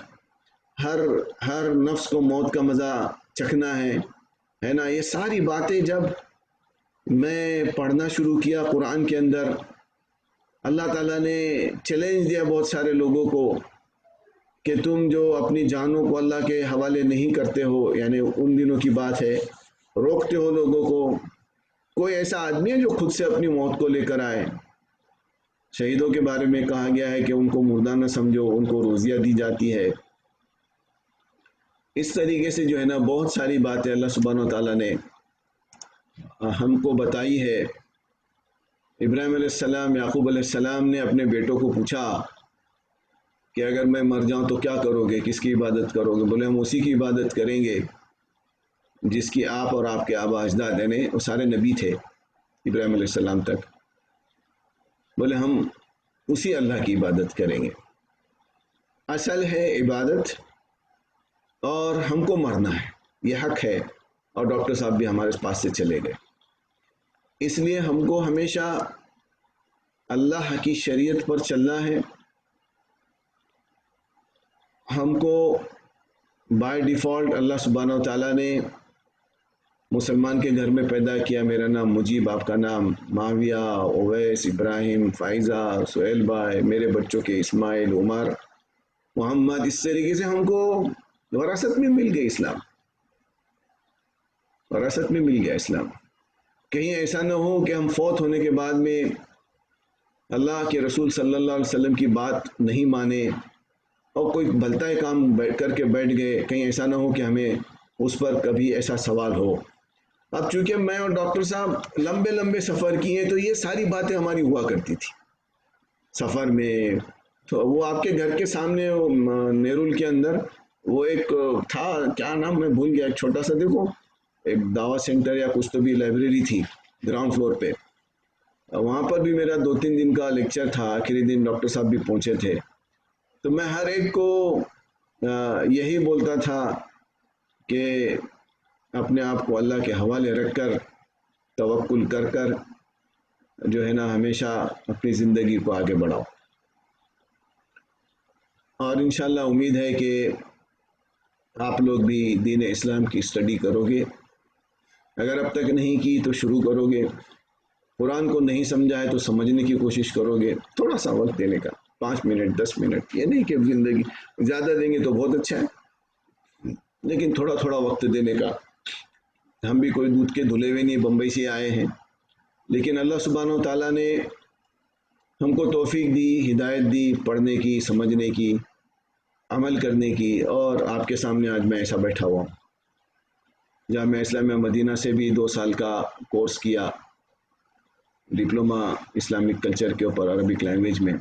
हर हर नफ्स को मौत का मज़ा चखना है ना। ये सारी बातें जब मैं पढ़ना शुरू किया कुरान के अंदर, अल्लाह ताला ने चैलेंज दिया बहुत सारे लोगों को कि तुम जो अपनी जानों को अल्लाह के हवाले नहीं करते हो, यानी उन दिनों की बात है, रोकते हो लोगों को। कोई ऐसा आदमी है जो खुद से अपनी मौत को लेकर आए। शहीदों के बारे में कहा गया है कि उनको मुर्दा न समझो, उनको रोज़ियाँ दी जाती है। इस तरीके से जो है ना बहुत सारी बातें अल्लाह सुब्हानहू व तआला ने हमको बताई है। इब्राहिम अलैहिस्सलाम, याकूब अलैहिस्सलाम ने अपने बेटों को पूछा कि अगर मैं मर जाऊं तो क्या करोगे, किसकी इबादत करोगे? बोले हम उसी की इबादत करेंगे जिसकी आप और आपके आबा अजदाद, यानी वो सारे नबी थे इब्राहिम अलैहिस्सलाम तक। बोले हम उसी अल्लाह की इबादत करेंगे, असल है इबादत, और हमको मरना है, ये हक है। और डॉक्टर साहब भी हमारे पास से चले गए। इसलिए हमको हमेशा अल्लाह की शरीयत पर चलना है। हमको बाय डिफ़ॉल्ट अल्लाह सुब्हानहू व तआला ने मुसलमान के घर में पैदा किया। मेरा नाम मुजीब, आपका नाम माविया, ओवैस, इब्राहिम, फ़ाइज़ा, सुहेल भाई, मेरे बच्चों के इस्माइल, उमर, मोहम्मद। इस तरीके से हमको वरासत में मिल गई इस्लाम, वरासत में मिल गया इस्लाम। कहीं ऐसा न हो कि हम फौत होने के बाद में अल्लाह के रसूल सल्लल्लाहु अलैहि वसल्लम की बात नहीं माने और कोई भलता काम करके बैठ गए, कहीं ऐसा ना हो कि हमें उस पर कभी ऐसा सवाल हो। अब चूंकि मैं और डॉक्टर साहब लंबे लंबे सफ़र किए, तो ये सारी बातें हमारी हुआ करती थी सफ़र में। तो वो आपके घर के सामने नेरुल के अंदर वो एक था, क्या नाम मैं भूल गया, एक छोटा सा, देखो, एक दावा सेंटर या कुछ तो भी लाइब्रेरी थी ग्राउंड फ्लोर पे। वहाँ पर भी मेरा 2-3 दिन का लेक्चर था, आखिरी दिन डॉक्टर साहब भी पहुँचे थे। तो मैं हर एक को यही बोलता था कि अपने आप को अल्लाह के हवाले रख कर, तवक्कुल कर कर जो है ना हमेशा अपनी ज़िंदगी को आगे बढ़ाओ। और इंशाअल्लाह उम्मीद है कि आप लोग भी दीन इस्लाम की स्टडी करोगे। अगर अब तक नहीं की तो शुरू करोगे। कुरान को नहीं समझा है तो समझने की कोशिश करोगे। थोड़ा सा वक्त देने का, 5 मिनट 10 मिनट, ये नहीं कि ज़िंदगी ज़्यादा देंगे तो बहुत अच्छा है, लेकिन थोड़ा थोड़ा वक्त देने का। हम भी कोई दूध के धुले हुए नहीं, बम्बई से आए हैं, लेकिन अल्लाह सुब्हानहू व तआला ने हमको तौफीक दी, हिदायत दी पढ़ने की, समझने की, अमल करने की। और आपके सामने आज मैं ऐसा बैठा हुआ हूँ। जामिया इस्लामिया मदीना से भी 2 साल का कोर्स किया, डिप्लोमा इस्लामिक कल्चर के ऊपर, अरबिक लैंग्वेज में,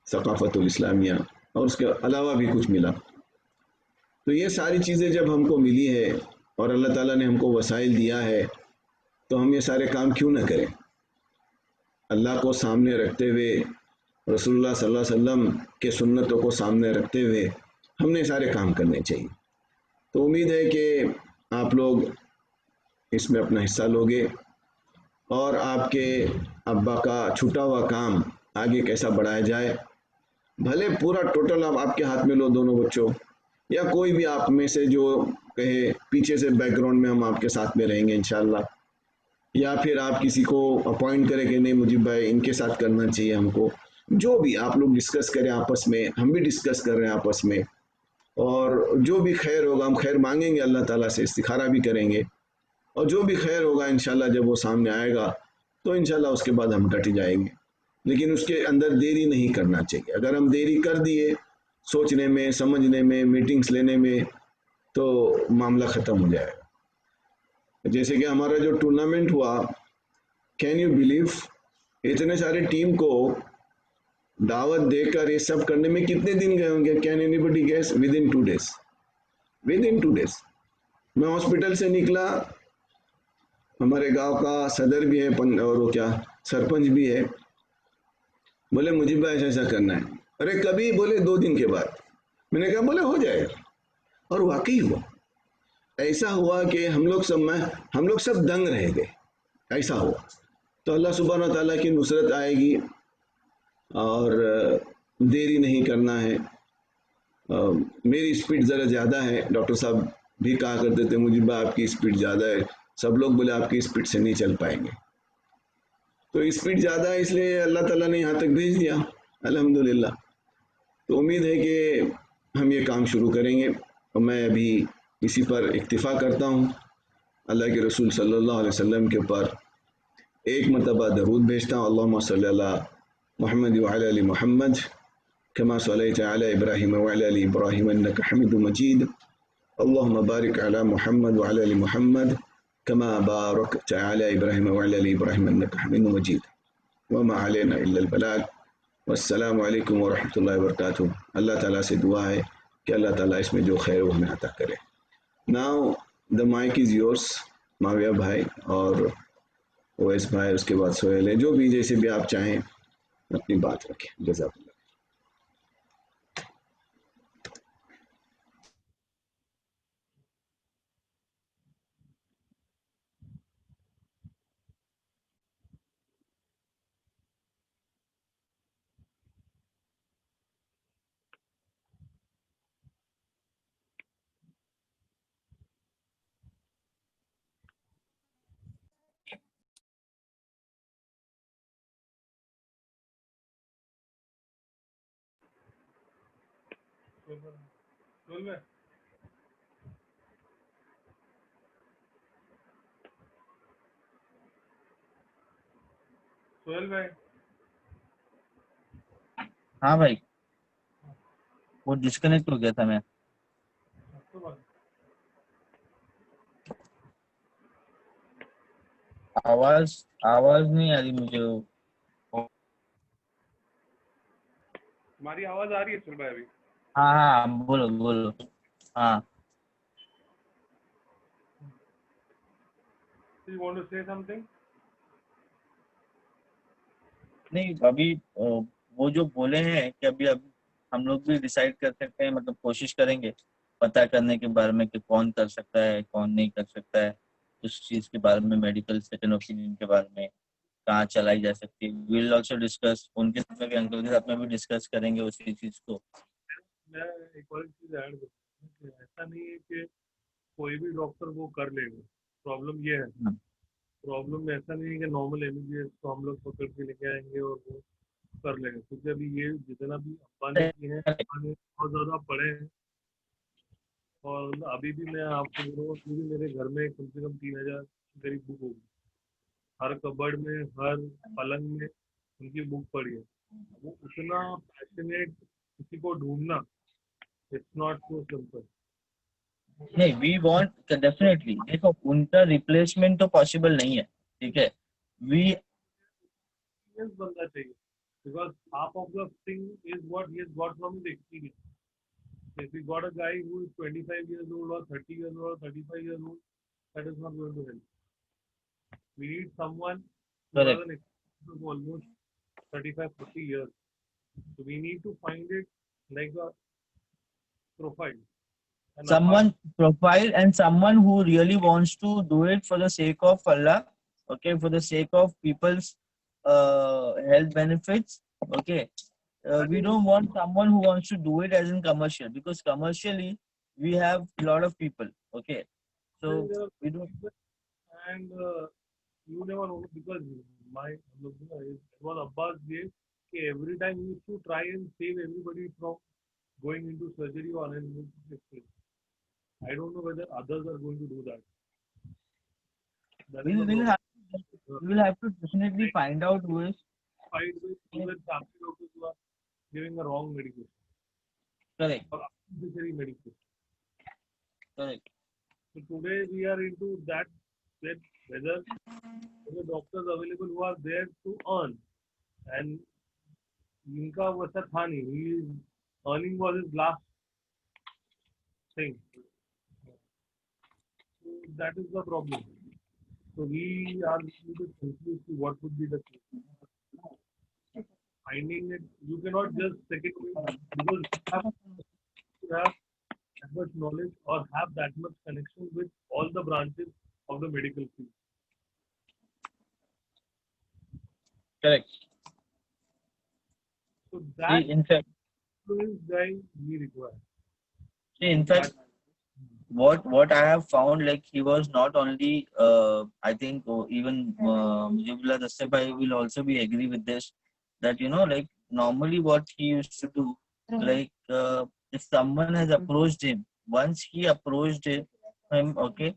सकाफ़तुल इस्लामिया, और उसके अलावा भी कुछ मिला। तो ये सारी चीज़ें जब हमको मिली है और अल्लाह ताला ने हमको वसाइल दिया है, तो हम ये सारे काम क्यों ना करें। अल्लाह को सामने रखते हुए, रसूलुल्लाह सल्लल्लाहु अलैहि वसल्लम के सुन्नतों को सामने रखते हुए हमने सारे काम करने चाहिए। तो उम्मीद है कि आप लोग इसमें अपना हिस्सा लोगे और आपके अब्बा का छूटा हुआ काम आगे कैसा बढ़ाया जाए। भले पूरा टोटल आप आपके हाथ में लो दोनों बच्चों, या कोई भी आप में से जो कहे पीछे से बैकग्राउंड में हम आपके साथ में रहेंगे इंशाल्लाह, या फिर आप किसी को अपॉइंट करें कि नहीं मुजीब भाई इनके साथ करना चाहिए हमको। जो भी आप लोग डिस्कस करें आपस में, हम भी डिस्कस कर रहे हैं आपस में, और जो भी खैर होगा हम खैर मांगेंगे अल्लाह ताला से, इस्तिखारा भी करेंगे, और जो भी खैर होगा इंशाल्लाह जब वो सामने आएगा तो इंशाल्लाह उसके बाद हम डट जाएंगे। लेकिन उसके अंदर देरी नहीं करना चाहिए। अगर हम देरी कर दिए सोचने में, समझने में, मीटिंग्स लेने में, तो मामला ख़त्म हो जाएगा। जैसे कि हमारा जो टूर्नामेंट हुआ, कैन यू बिलीव, इतने सारे टीम को दावत देकर ये सब करने में कितने दिन गए होंगे? Can anybody guess? Within 2 days, within 2 days. मैं हॉस्पिटल से निकला, हमारे गांव का सदर भी है और वो क्या सरपंच भी है, बोले मुझे भी ऐसा ऐसा करना है। अरे कभी? बोले 2 दिन के बाद। मैंने कहा बोले हो जाएगा, और वाकई हुआ। ऐसा हुआ कि हम लोग सब दंग रह गए, ऐसा हुआ। तो अल्लाह सुब्हान व तआला की नुसरत आएगी, और देरी नहीं करना है। मेरी स्पीड ज़रा ज़्यादा है, डॉक्टर साहब भी कहा करते थे मुझे आपकी स्पीड ज़्यादा है, सब लोग बोले आपकी स्पीड से नहीं चल पाएंगे। तो स्पीड ज़्यादा है, इसलिए अल्लाह ताला ने यहाँ तक भेज दिया, अल्हम्दुलिल्लाह। तो उम्मीद है कि हम ये काम शुरू करेंगे, और मैं अभी इसी पर इक्तिफ़ा करता हूँ। अल्लाह के रसूल सल्लल्लाहु अलैहि वसल्लम के ऊपर एक मरतबा दरूद भेजता हूँ, अल्लाहुम्मा सल्ली अला मुहम्मद व अला आलि मुहम्मद कमा सल्लैता अला इब्राहीम व अला आलि इब्राहीम इन्नका हमीदुम मजीद। अल्लाहुम्मा बारिक अला मुहम्मद व अला आलि मुहम्मद कमा बारकता अला इब्राहीम व अला आलि इब्राहीम इन्नका हमीदुम मजीद। व मा अलैना इल्ला अल बलाग। वस्सलामु अलैकुम व रहमतुल्लाहि व बरकातुहू। अल्लाह ताला से दुआ है कि अल्लाह ताला इसमें जो खैर वो हमें अता करे। Now the mike is yours, Mavia भाई और ओवैस भाई, उसके बाद सोहेल है, जो भी जैसे भी आप चाहें अपनी बात रखें। जज़ाकल्लाह। सोहेल भाई। हाँ भाई, वो डिस्कनेक्ट हो गया था। मैं आवाज आवाज नहीं आ रही मुझे। हमारी आवाज आ रही है सोहेल भाई अभी? हाँ हाँ, बोलो बोलो। हाँ You want to say something? नहीं, अभी वो जो बोले हैं कि अभी हम लोग भी डिसाइड कर सकते हैं, मतलब कोशिश करेंगे पता करने के बारे में कि कौन कर सकता है कौन नहीं कर सकता है, उस चीज के बारे में, मेडिकल सेकंड ओपिनियन के बारे में कहाँ चलाई जा सकती है। विल ऑल्सो डिस्कस, उनके साथ में भी, अंकल के साथ में भी डिस्कस करेंगे उसी चीज को। मैं एक और चीज ऐड करूँ कि ऐसा नहीं है कि कोई भी डॉक्टर वो कर लेगा। प्रॉब्लम ये है, हाँ, प्रॉब्लम ऐसा नहीं है कि नॉर्मल एमबीबीएस को हम लोग पकड़ के लेके आएंगे और वो कर लेंगे, क्योंकि अभी ये जितना भी अंबानी की है, अंबानी बहुत ज्यादा पढ़े हैं। और अभी भी मैं आपको बोल रहा हूँ, अभी भी मेरे घर में कम से कम 3,000 करीब बुक होगी। हर कबर्ड में, हर पलंग में उनकी बुक पड़ी है। वो उतना पैशनेट किसी को ढूंढना, इट्स नॉट सो सिंपल। नहीं, वी वांट डेफिनेटली, देखो उनका रिप्लेसमेंट तो पॉसिबल नहीं है, ठीक है। वी बनना चाहिए, because half of the thing is what he has got from his experience. If we got a guy who is 25 years old or 30 years old or 35 years old, that is not going to help. We need someone who has correct, an experience of almost 35, 40 years. So we need to find it like a profile. And apart, someone profile and someone who really wants to do it for the sake of Allah, okay, for the sake of people's health benefits, okay. that We is, don't want someone who wants to do it as in commercial, because commercially we have a lot of people, okay. So there are we don't. people, and you never know, because my it was Abbas Day. Every time he used to try and save everybody from going into surgery or unnecessary. I don't know whether others are going to do that. That is the We'll, we'll problem. have Uh, we'll have to definitely like find out who is. fight with even family doctors who are giving the wrong medication Correct, or unnecessary medication. correct. So today we are into that, that whether the doctors available who are there to earn, and इनका वैसा था नहीं, he is earning was his last thing. So that is the problem. So we are a little bit confused to what would be the case. finding it, you cannot just take it away because you have to have that much knowledge or have that much connection with all the branches of the medical field. Correct. So See, that in fact, influence guy we require. see, in fact, what I have found, like he was not only I think even Mujibullah Dastai bhai will also be agree with this, that like normally what he used to do, like if someone has approached him, once he approached him, okay,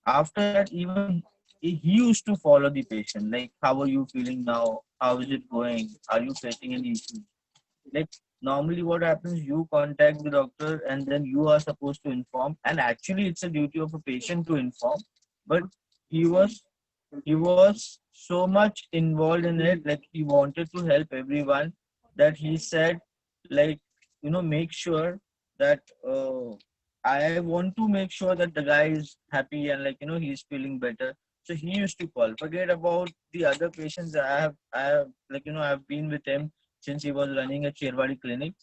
after that even he used to follow the patient, like how are you feeling now, how is it going, are you facing any issues, like normally what happens, you contact the doctor and then you are supposed to inform, and actually it's a duty of a patient to inform, but he was he was so much involved in it, like he wanted to help everyone, that he said, like make sure that I want to make sure that the guy is happy and like he's feeling better. So he used to call. Forget about the other patients. I have like I've been with him since he was running a Cherwadi clinic.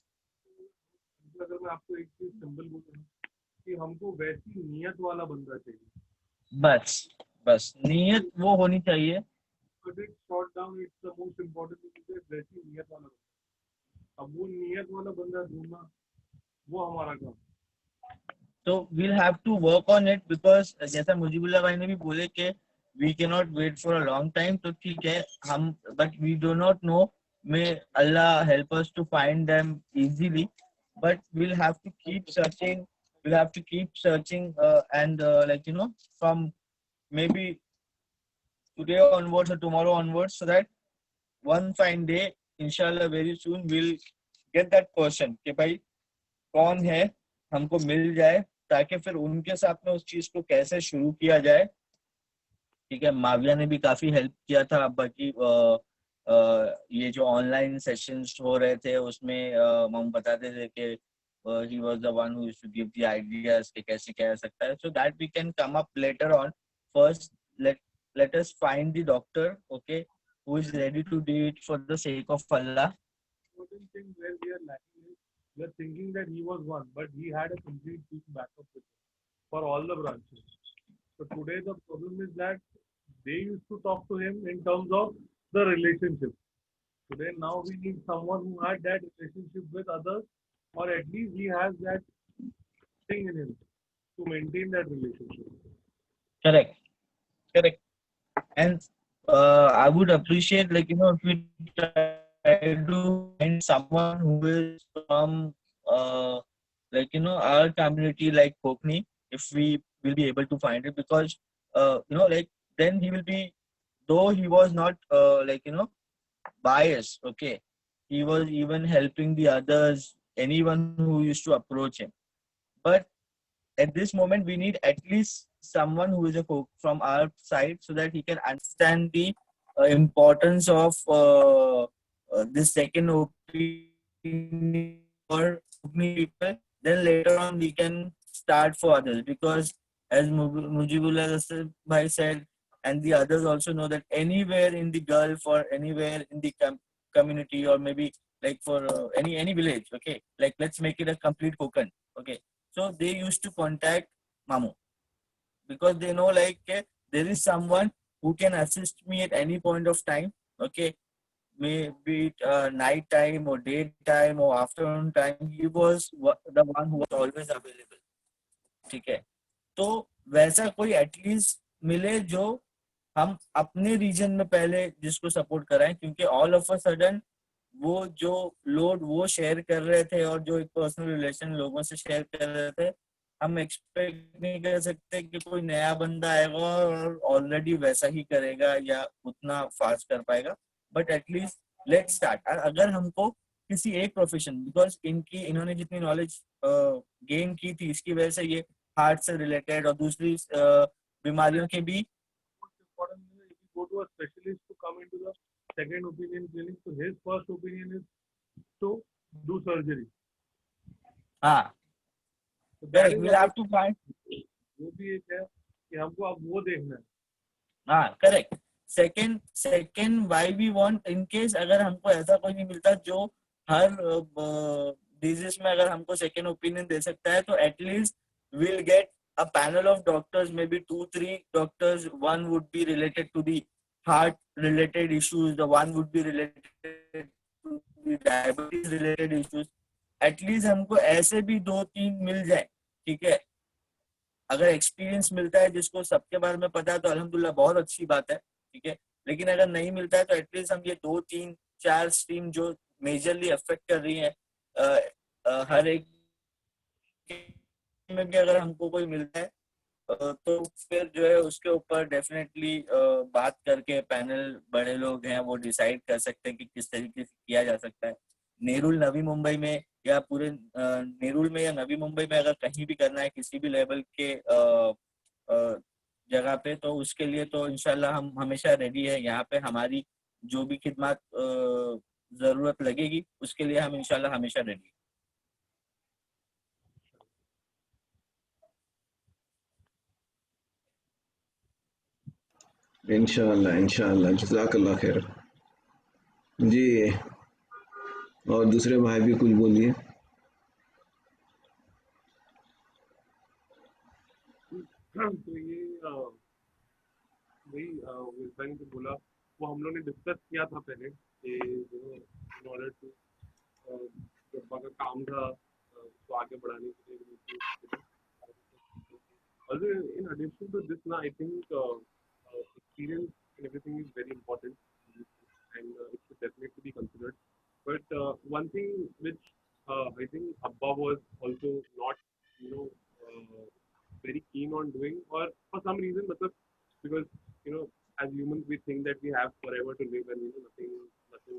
अगर मैं आपको एक चीज simple बोलूँ कि हमको वैसी नियत वाला बंदा चाहिए. बस बस नियत वो होनी चाहिए. But it's short down. It's the most important thing. वैसी नियत वाला बंदा. अब वो नियत वाला बंदा ढूंढना वो हमारा काम. So we'll have to work on it because जैसा मुजीबुल्लाह भाई ने भी बोले कि we cannot wait for a long time. तो ठीक है हम, but we do not know. May Allah help us to find them easily. But we'll have to keep searching. We'll have to keep searching and like from maybe today onwards or tomorrow onwards, so that one fine day, inshallah, very soon we'll get that person कि भाई कौन है, हमको मिल जाए, ताकि फिर उनके साथ में उस चीज को कैसे शुरू किया जाए. ठीक है, माविया ने भी काफी हेल्प किया था अब्बा की. ये जो ऑनलाइन सेशंस हो रहे थे उसमें हम बताते थे कि he was the one who used to give the ideas कि कैसे क्या हो सकता है. So that we can come up later on. First, let us find the doctor, okay, who is ready to do it for the sake of Allah. Important thing where we are lacking is we are thinking that he was one, but he had a complete team backup with him for all the branches. So today the problem is that they used to talk to him in terms of the relationship. Today now we need someone who had that relationship with others, or at least he has that thing in him to maintain that relationship. Correct, correct. And I would appreciate, like if we try to find someone who is from like our community, like Kokni, if we will be able to find it, because like then he will be, though he was not like biased, okay, he was even helping the others, anyone who used to approach him. But at this moment we need at least someone who is a cook from our side, so that he can understand the importance of this second opinion for people. Then later on we can start for others, because as Mujibullah bhai said, and the others also know, that anywhere in the Gulf or anywhere in the community, or maybe like for any village, okay, like let's make it a complete Konkan, okay. So they used to contact Mamu, because they know like there is someone who can assist me at any point of time, okay, maybe it night time or daytime or afternoon time. He was the one who was always available. ठीक है, तो वैसा कोई at least मिले जो हम अपने reason में पहले जिसको सपोर्ट कराएं, क्योंकि ऑल ऑफ अ सडन वो जो लोड वो शेयर कर रहे थे और जो एक पर्सनल रिलेशन लोगों से शेयर कर रहे थे, हम एक्सपेक्ट नहीं कर सकते कि कोई नया बंदा आएगा और ऑलरेडी वैसा ही करेगा या उतना फास्ट कर पाएगा. But at least let start. अगर हमको किसी एक प्रोफेशन, बिकॉज इन्होंने जितनी नॉलेज गेन की थी, इसकी वजह से ये हार्ट से रिलेटेड और दूसरी बीमारियों के भी. Most important is if you go to a specialist to come into the second opinion clinic, so his first opinion is to do surgery. हाँ, So that is we'll have to find. वो भी एक है कि हमको अब वो देखना है. हाँ, correct. Second why we want, in case अगर हमको ऐसा कोई नहीं मिलता जो हर डिजीज में अगर हमको सेकेंड ओपिनियन दे सकता है, तो at least will get a panel of doctors, maybe 2-3 doctors. One would be related to the heart related issues, the one would be related to the diabetes related issues. At least हमको ऐसे भी 2-3 मिल जाए, ठीक है। अगर एक्सपीरियंस मिलता है जिसको सबके बारे में पता है तो अल्हम्दुलिल्लाह बहुत अच्छी बात है, ठीक है। लेकिन अगर नहीं मिलता है तो एटलीस्ट हम ये 2-3-4 स्ट्रीम जो मेजरली अफेक्ट कर रही है हर एक में भी अगर हमको कोई मिलता है तो फिर जो है उसके ऊपर डेफिनेटली बात करके पैनल बड़े लोग हैं वो डिसाइड कर सकते हैं कि किस तरीके से किया जा सकता है। नेरुल नवी मुंबई में या पूरे नेरुल में या नवी मुंबई में अगर कहीं भी करना है किसी भी लेवल के जगह पे, तो उसके लिए तो इंशाल्लाह हम हमेशा रेडी है। यहाँ पे हमारी जो भी खिदमत जरूरत लगेगी उसके लिए हम इंशाल्लाह हमेशा रेडी। इंशाअल्लाह इंशाअल्लाह, जज़ाकल्लाह खैर। जी, और दूसरे भाई भी कुछ बोलिए। तो ये वही विल्सन ने बोला, वो हम लोग ने डिस्कस किया था पहले कि इन ऑर्डर टू जब का काम था तो आगे बढ़ाने के लिए। Also, in addition to this, now I think experience and everything is very important, and it should definitely be considered. But one thing which I think Abba was also not, very keen on doing, or for some reason, because as humans we think that we have forever to live, and nothing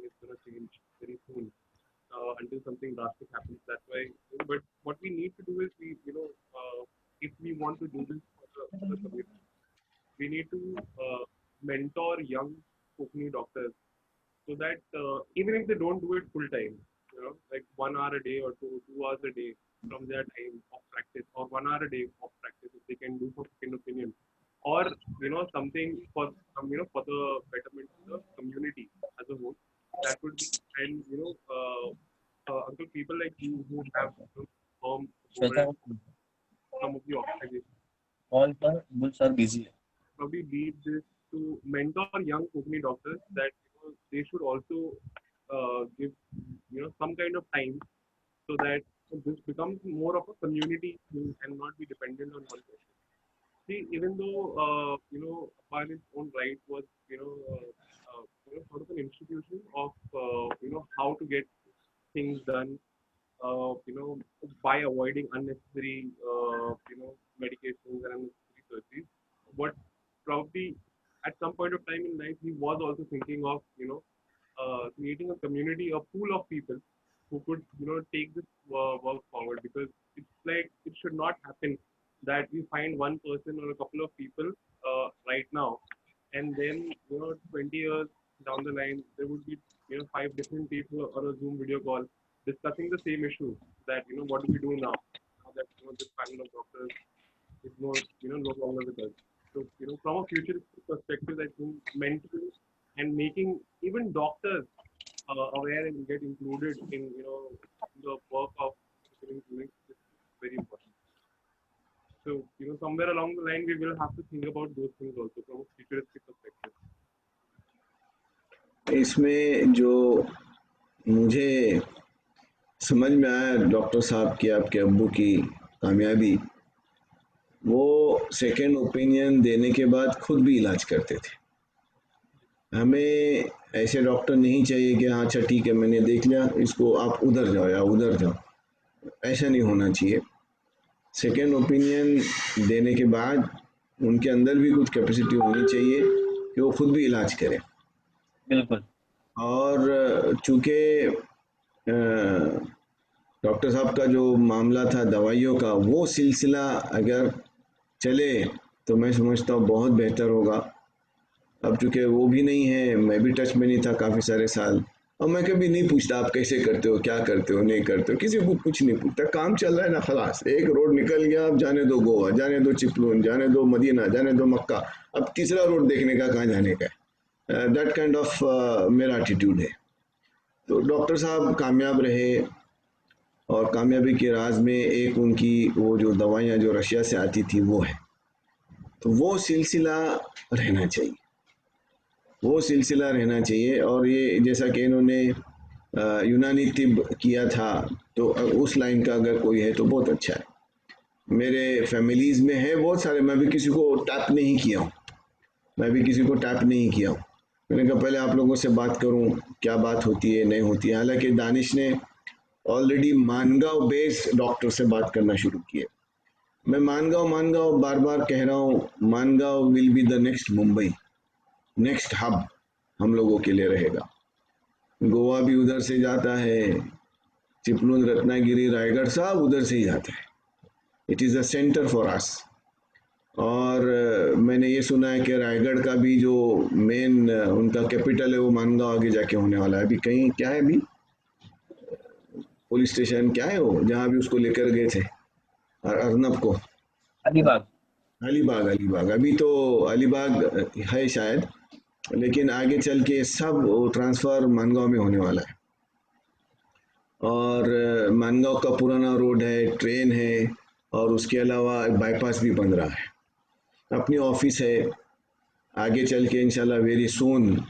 is going to change very soon until something drastic happens. That's why. But what we need to do is if we want to do this for the community, we need to mentor young Kokani doctors so that even if they don't do it full time, like 1 hour a day or 2 hours a day from their time of practice, or 1 hour a day of practice, if they can do for second opinion, or something for for the betterment of the community as a whole, that would be. And uncle, people like you who have some of the organizations call पर bull sir busy है, probably lead this to mentor young Kokani doctors that they should also give some kind of time so that this becomes more of a community thing and not be dependent on one person. See, even though Appa in its own right was sort of an institution of how to get things done, by avoiding unnecessary medications and unnecessary surgeries. What probably at some point of time in life he was also thinking of creating a community, a pool of people who could take this work forward, because it's like it should not happen that we find one person or a couple of people right now, and then 20 years down the line there would be 5 different people on a Zoom video call discussing the same issue, that what do we do now that this panel of doctors is no longer with us. So from a futuristic perspective, I think mentoring and making even doctors aware and get included in the work of doing is very important. So somewhere along the line we will have to think about those things also from a futuristic perspective. इसमें जो मुझे समझ में आया doctor साहब की, आपके अब्बू की कामयाबी, वो सेकेंड ओपिनियन देने के बाद खुद भी इलाज करते थे। हमें ऐसे डॉक्टर नहीं चाहिए कि हाँ अच्छा ठीक है मैंने देख लिया, इसको आप उधर जाओ या उधर जाओ, ऐसा नहीं होना चाहिए। सेकेंड ओपिनियन देने के बाद उनके अंदर भी कुछ कैपेसिटी होनी चाहिए कि वो खुद भी इलाज करें। बिल्कुल। और चूँकि डॉक्टर साहब का जो मामला था दवाइयों का, वो सिलसिला अगर चले तो मैं समझता हूँ बहुत बेहतर होगा। अब चूँकि वो भी नहीं है, मैं भी टच में नहीं था काफ़ी सारे साल, और मैं कभी नहीं पूछता आप कैसे करते हो, क्या करते हो, नहीं करते हो, किसी को कुछ नहीं पूछता। काम चल रहा है ना, खलास, एक रोड निकल गया, अब जाने दो गोवा, जाने दो चिपलून, जाने दो मदीना, जाने दो मक्का, अब तीसरा रोड देखने का कहाँ जाने का है। दैट काइंड ऑफ मेरा एटीट्यूड है। तो डॉक्टर साहब कामयाब रहे, और कामयाबी के राज में एक उनकी वो जो दवाइयाँ जो रशिया से आती थी वो है। तो वो सिलसिला रहना चाहिए, वो सिलसिला रहना चाहिए। और ये जैसा कि इन्होंने यूनानी तिब किया था, तो उस लाइन का अगर कोई है तो बहुत अच्छा है। मेरे फैमिलीज़ में है बहुत सारे, मैं भी किसी को टैप नहीं किया हूँ, मैं भी किसी को टैप नहीं किया हूँ। मैंने कहा पहले आप लोगों से बात करूँ क्या बात होती है नहीं होती है। हालांकि दानिश ने ऑलरेडी मानगांव बेस्ड डॉक्टर से बात करना शुरू किए। मैं मानगांव मानगांव बार बार कह रहा हूँ, Mangaon will be the next Mumbai, next hub हम लोगों के लिए रहेगा। गोवा भी उधर से जाता है, चिपलून रत्नागिरी रायगढ़ सब उधर से ही जाता है। It is a centre for us. और मैंने ये सुना है कि रायगढ़ का भी जो मेन उनका कैपिटल है वो मानगांव आगे जाके होने वाला है। अभी कहीं क्या है, अभी पुलिस स्टेशन क्या है वो जहाँ भी उसको लेकर गए थे अर्नब को, अलीबाग। अलीबाग। अलीबाग अभी तो अलीबाग है शायद, लेकिन आगे चल के सब ट्रांसफ़र मानगांव में होने वाला है। और मानगांव का पुराना रोड है, ट्रेन है, और उसके अलावा बाईपास भी बन रहा है, अपनी ऑफिस है। आगे चल के इंशाल्लाह वेरी सून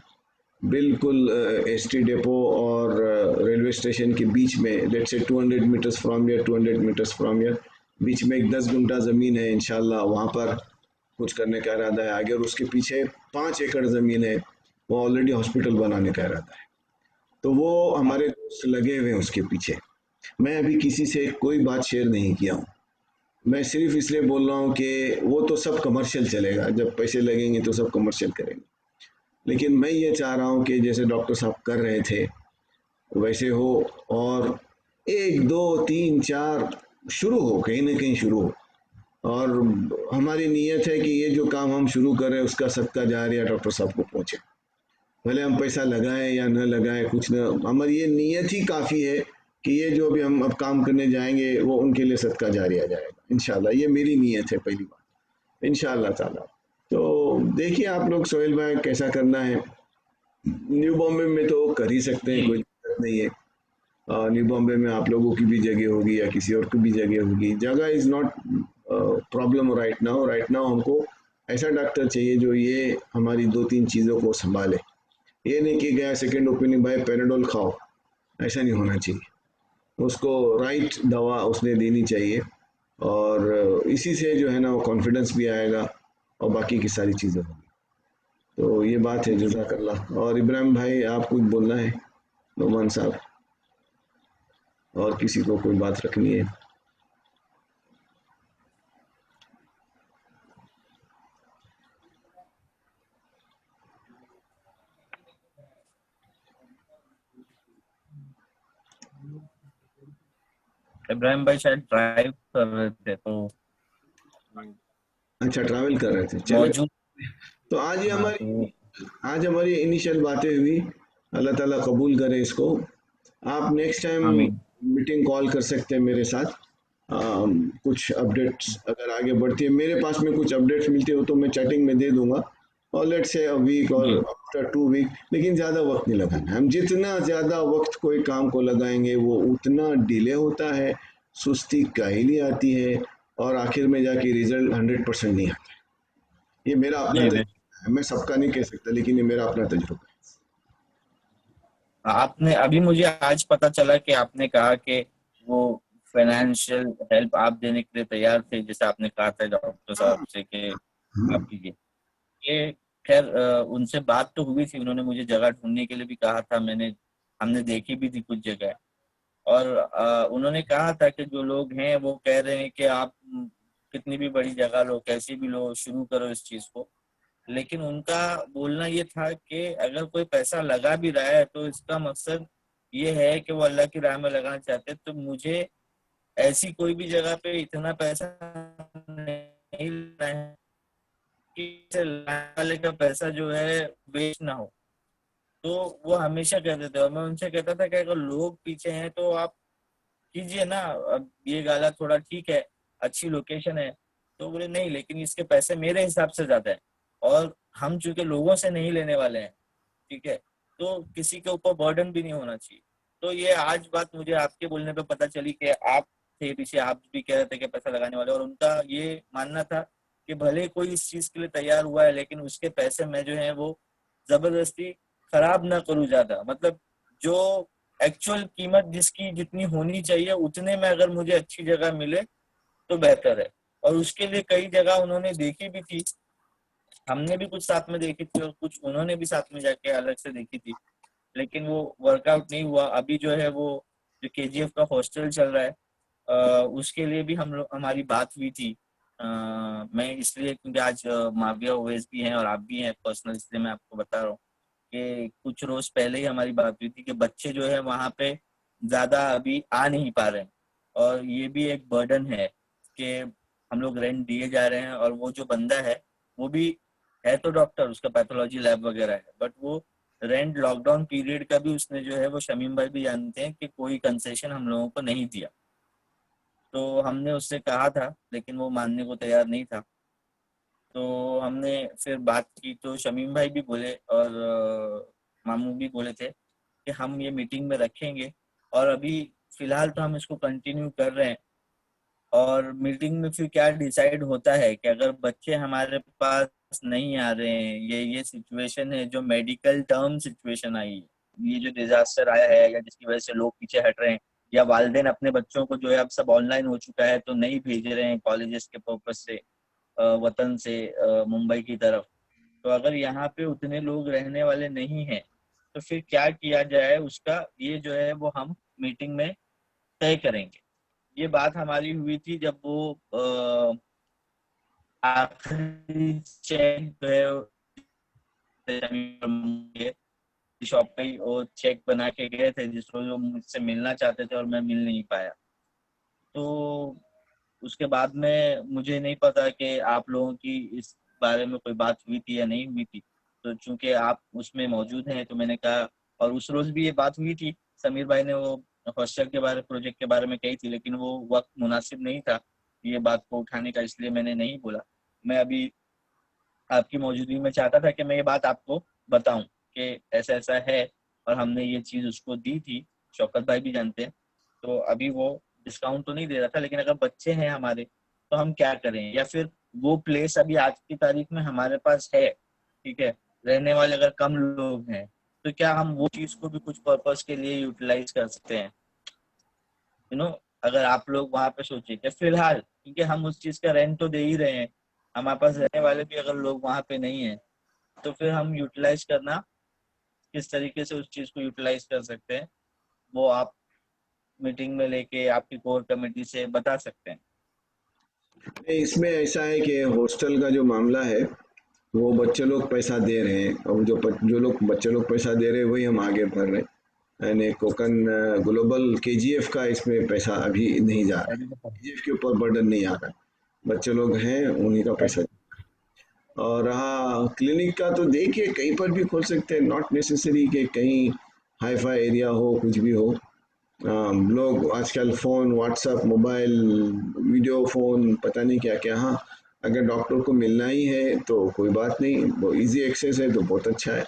बिल्कुल एसटी डिपो और रेलवे स्टेशन के बीच में, लेट्स से 200 metres from here, 200 metres from here, बीच में एक 10 गुंठा ज़मीन है। इंशाल्लाह वहाँ पर कुछ करने का इरादा है। आगे और उसके पीछे 5 एकड़ ज़मीन है, वो ऑलरेडी हॉस्पिटल बनाने का इरादा है। तो वो हमारे दोस्त लगे हुए हैं उसके पीछे। मैं अभी किसी से कोई बात शेयर नहीं किया हूँ, मैं सिर्फ इसलिए बोल रहा हूँ कि वो तो सब कमर्शियल चलेगा, जब पैसे लगेंगे तो सब कमर्शियल करेंगे। लेकिन मैं ये चाह रहा हूँ कि जैसे डॉक्टर साहब कर रहे थे वैसे हो, और एक दो तीन चार शुरू हो, कहीं ना कहीं शुरू हो। और हमारी नीयत है कि ये जो काम हम शुरू कर रहे हैं उसका सदका जारिया डॉक्टर साहब को पहुँचे। भले हम पैसा लगाएं या न लगाएं, कुछ न, हमारी ये नीयत ही काफ़ी है कि ये जो भी हम अब काम करने जाएंगे वो उनके लिए सदका जारिया जाएगा इंशाल्लाह। ये मेरी नीयत है पहली बात, इंशाल्लाह ताला। तो देखिए आप लोग, सोहेल भाई कैसा करना है। न्यू बॉम्बे में तो कर ही सकते हैं, कोई जी दिक्कत नहीं है। न्यू बॉम्बे में आप लोगों की भी जगह होगी या किसी और की भी जगह होगी। जगह is not problem right now. Right now हमको ऐसा डॉक्टर चाहिए जो ये हमारी दो तीन चीज़ों को संभाले। ये नहीं कि गया सेकेंड ओपिनियन भाई पैराडोल खाओ, ऐसा नहीं होना चाहिए। उसको राइट दवा उसने देनी चाहिए, और इसी से जो है ना वो कॉन्फिडेंस भी आएगा और बाकी की सारी चीज़ें होंगी। तो ये बात है, जी। जज़ाकल्लाह। और इब्राहिम भाई आप कुछ बोलना है, नोमान साहब, और किसी को कोई बात रखनी है? इब्राहिम भाई शायद ड्राइव कर रहे थे तो अच्छा, ट्रैवल कर रहे थे, चले। मौजूद। तो आज ये हाँ हमारी, तो आज हमारी इनिशियल बातें हुई, अल्लाह ताला कबूल करे इसको। आप नेक्स्ट टाइम आमीन। मीटिंग कॉल कर सकते हैं मेरे साथ। कुछ अपडेट्स अगर आगे बढ़ती है, मेरे पास में कुछ अपडेट्स मिलते हो तो मैं चैटिंग में दे दूंगा। और लेट्स से अ वीक और जी आफ्टर 2 वीक, लेकिन ज़्यादा वक्त नहीं लगाना है। हम जितना ज़्यादा वक्त कोई काम को लगाएंगे वो उतना डिले होता है, सुस्ती काहली आती है, और आखिर में जाके रिजल्ट 100% नहीं आता। ये मेरा अपना जी तजुर्बा है, मैं सबका नहीं कह सकता, लेकिन ये मेरा अपना तजुर्बा है। आपने अभी मुझे आज पता चला कि आपने कहा कि वो फाइनेंशियल हेल्प आप देने के लिए तैयार थे, जैसे आपने कहा था डॉक्टर साहब हाँ से कि हाँ। आप कीजिए। ये खैर उनसे बात तो हुई थी, उन्होंने मुझे जगह ढूंढने के लिए भी कहा था। हमने देखी भी थी कुछ जगह। और उन्होंने कहा था कि जो लोग हैं वो कह रहे हैं कि आप कितनी भी बड़ी जगह लो, कैसी भी लो, शुरू करो इस चीज को। लेकिन उनका बोलना ये था कि अगर कोई पैसा लगा भी रहा है तो इसका मकसद ये है कि वो अल्लाह की राह में लगाना चाहते हैं। तो मुझे ऐसी कोई भी जगह पे इतना पैसा नहीं लेना है कि इससे लाने वाले का पैसा जो है वेस्ट ना हो। तो वो हमेशा कहते थे, और मैं उनसे कहता था कि अगर लोग पीछे हैं तो आप कीजिए ना। अब ये गाला थोड़ा ठीक है, अच्छी लोकेशन है। तो बोले नहीं, लेकिन इसके पैसे मेरे हिसाब से ज्यादा है, और हम चूंकि लोगों से नहीं लेने वाले हैं, ठीक है, तो किसी के ऊपर बर्डन भी नहीं होना चाहिए। तो ये आज बात मुझे आपके बोलने पे पता चली कि आप थे पीछे, आप भी कह रहे थे कि पैसा लगाने वाले, और उनका ये मानना था कि भले कोई इस चीज के लिए तैयार हुआ है लेकिन उसके पैसे मैं जो है वो जबरदस्ती खराब ना करूँ ज्यादा, मतलब जो एक्चुअल कीमत जिसकी जितनी होनी चाहिए उतने में अगर मुझे अच्छी जगह मिले तो बेहतर है। और उसके लिए कई जगह उन्होंने देखी भी थी, हमने भी कुछ साथ में देखी थी और कुछ उन्होंने भी साथ में जाके अलग से देखी थी, लेकिन वो वर्कआउट नहीं हुआ। अभी जो है वो जो केजीएफ का हॉस्टल चल रहा है उसके लिए भी हम लोग हमारी बात हुई थी। मैं इसलिए क्योंकि आज माविया ओवैस भी हैं और आप भी हैं पर्सनल, इसलिए मैं आपको बता रहा हूँ कि कुछ रोज पहले ही हमारी बात हुई थी कि बच्चे जो है वहां पे ज्यादा अभी आ नहीं पा रहे हैं, और ये भी एक बर्डन है कि हम लोग रेंट दिए जा रहे हैं और वो जो बंदा है वो भी है तो डॉक्टर, उसका पैथोलॉजी लैब वगैरह है, बट वो रेंट लॉकडाउन पीरियड का भी उसने जो है वो शमीम भाई भी जानते हैं कि कोई कंसेशन हम लोगों को नहीं दिया। तो हमने उससे कहा था लेकिन वो मानने को तैयार नहीं था। तो हमने फिर बात की तो शमीम भाई भी बोले और मामू भी बोले थे कि हम ये मीटिंग में रखेंगे, और अभी फिलहाल तो हम इसको कंटिन्यू कर रहे हैं। और मीटिंग में फिर क्या डिसाइड होता है कि अगर बच्चे हमारे पास नहीं आ रहे हैं, ये सिचुएशन है जो मेडिकल टर्म सिचुएशन आई है, ये जो डिजास्टर आया है या जिसकी वजह से लोग पीछे हट रहे हैं, या वालिदैन अपने बच्चों को जो है अब सब ऑनलाइन हो चुका है तो नहीं भेज रहे हैं कॉलेजेस के पर्पज से वतन से मुंबई की तरफ। तो अगर यहाँ पे उतने लोग रहने वाले नहीं हैं तो फिर क्या किया जाए उसका ये जो है वो हम मीटिंग में तय करेंगे। ये बात हमारी हुई थी जब वो आखिरी चेक जो है शॉप पे ही वो चेक बना के गए थे जिसको जो मुझसे मिलना चाहते थे और मैं मिल नहीं पाया। तो उसके बाद में मुझे नहीं पता कि आप लोगों की इस बारे में कोई बात हुई थी या नहीं हुई थी, तो चूंकि आप उसमें मौजूद हैं तो मैंने कहा, और उस रोज भी ये बात हुई थी, समीर भाई ने वो हॉस्टल के बारे प्रोजेक्ट के बारे में कही थी, लेकिन वो वक्त मुनासिब नहीं था ये बात को उठाने का, इसलिए मैंने नहीं बोला। मैं अभी आपकी मौजूदगी में चाहता था कि मैं ये बात आपको बताऊं कि ऐसा ऐसा है, और हमने ये चीज उसको दी थी, शौकत भाई भी जानते हैं। तो अभी वो डिस्काउंट तो नहीं दे रहा था, लेकिन अगर बच्चे हैं हमारे तो हम क्या करें, या फिर वो प्लेस अभी आज की तारीख में हमारे पास है, ठीक है, रहने वाले अगर कम लोग हैं तो क्या हम वो चीज को भी कुछ पर्पस के लिए यूटिलाइज कर सकते हैं, अगर आप लोग वहां पे सोचे कि फिलहाल क्योंकि हम उस चीज का रेंट तो दे ही रहे हैं, हमारे पास रहने वाले भी अगर लोग वहां पे नहीं है तो फिर हम यूटिलाइज करना किस तरीके से उस चीज को यूटिलाइज कर सकते हैं वो आप मीटिंग में लेके आपकी कोर कमेटी से बता सकते हैं। नहीं, इसमें ऐसा है कि हॉस्टल का जो मामला है वो बच्चे लोग पैसा दे रहे हैं, और जो लोग बच्चे लोग पैसा दे रहे हैं वही हम आगे बढ़ रहे हैं। यानी कोकन ग्लोबल केजीएफ का इसमें पैसा अभी नहीं जा रहा है, केजीएफ के ऊपर बर्डन नहीं आ रहा है, बच्चे लोग हैं उन्हीं का पैसा। और हाँ, क्लिनिक का तो देखिए कहीं पर भी खोल सकते हैं, नॉट नेसेसरी कि कहीं हाई फाई एरिया हो, कुछ भी हो। लोग आजकल phone, WhatsApp, mobile, video phone, पता नहीं क्या क्या। हाँ, अगर डॉक्टर को मिलना ही है तो कोई बात नहीं, वो इजी एक्सेस है तो बहुत अच्छा है।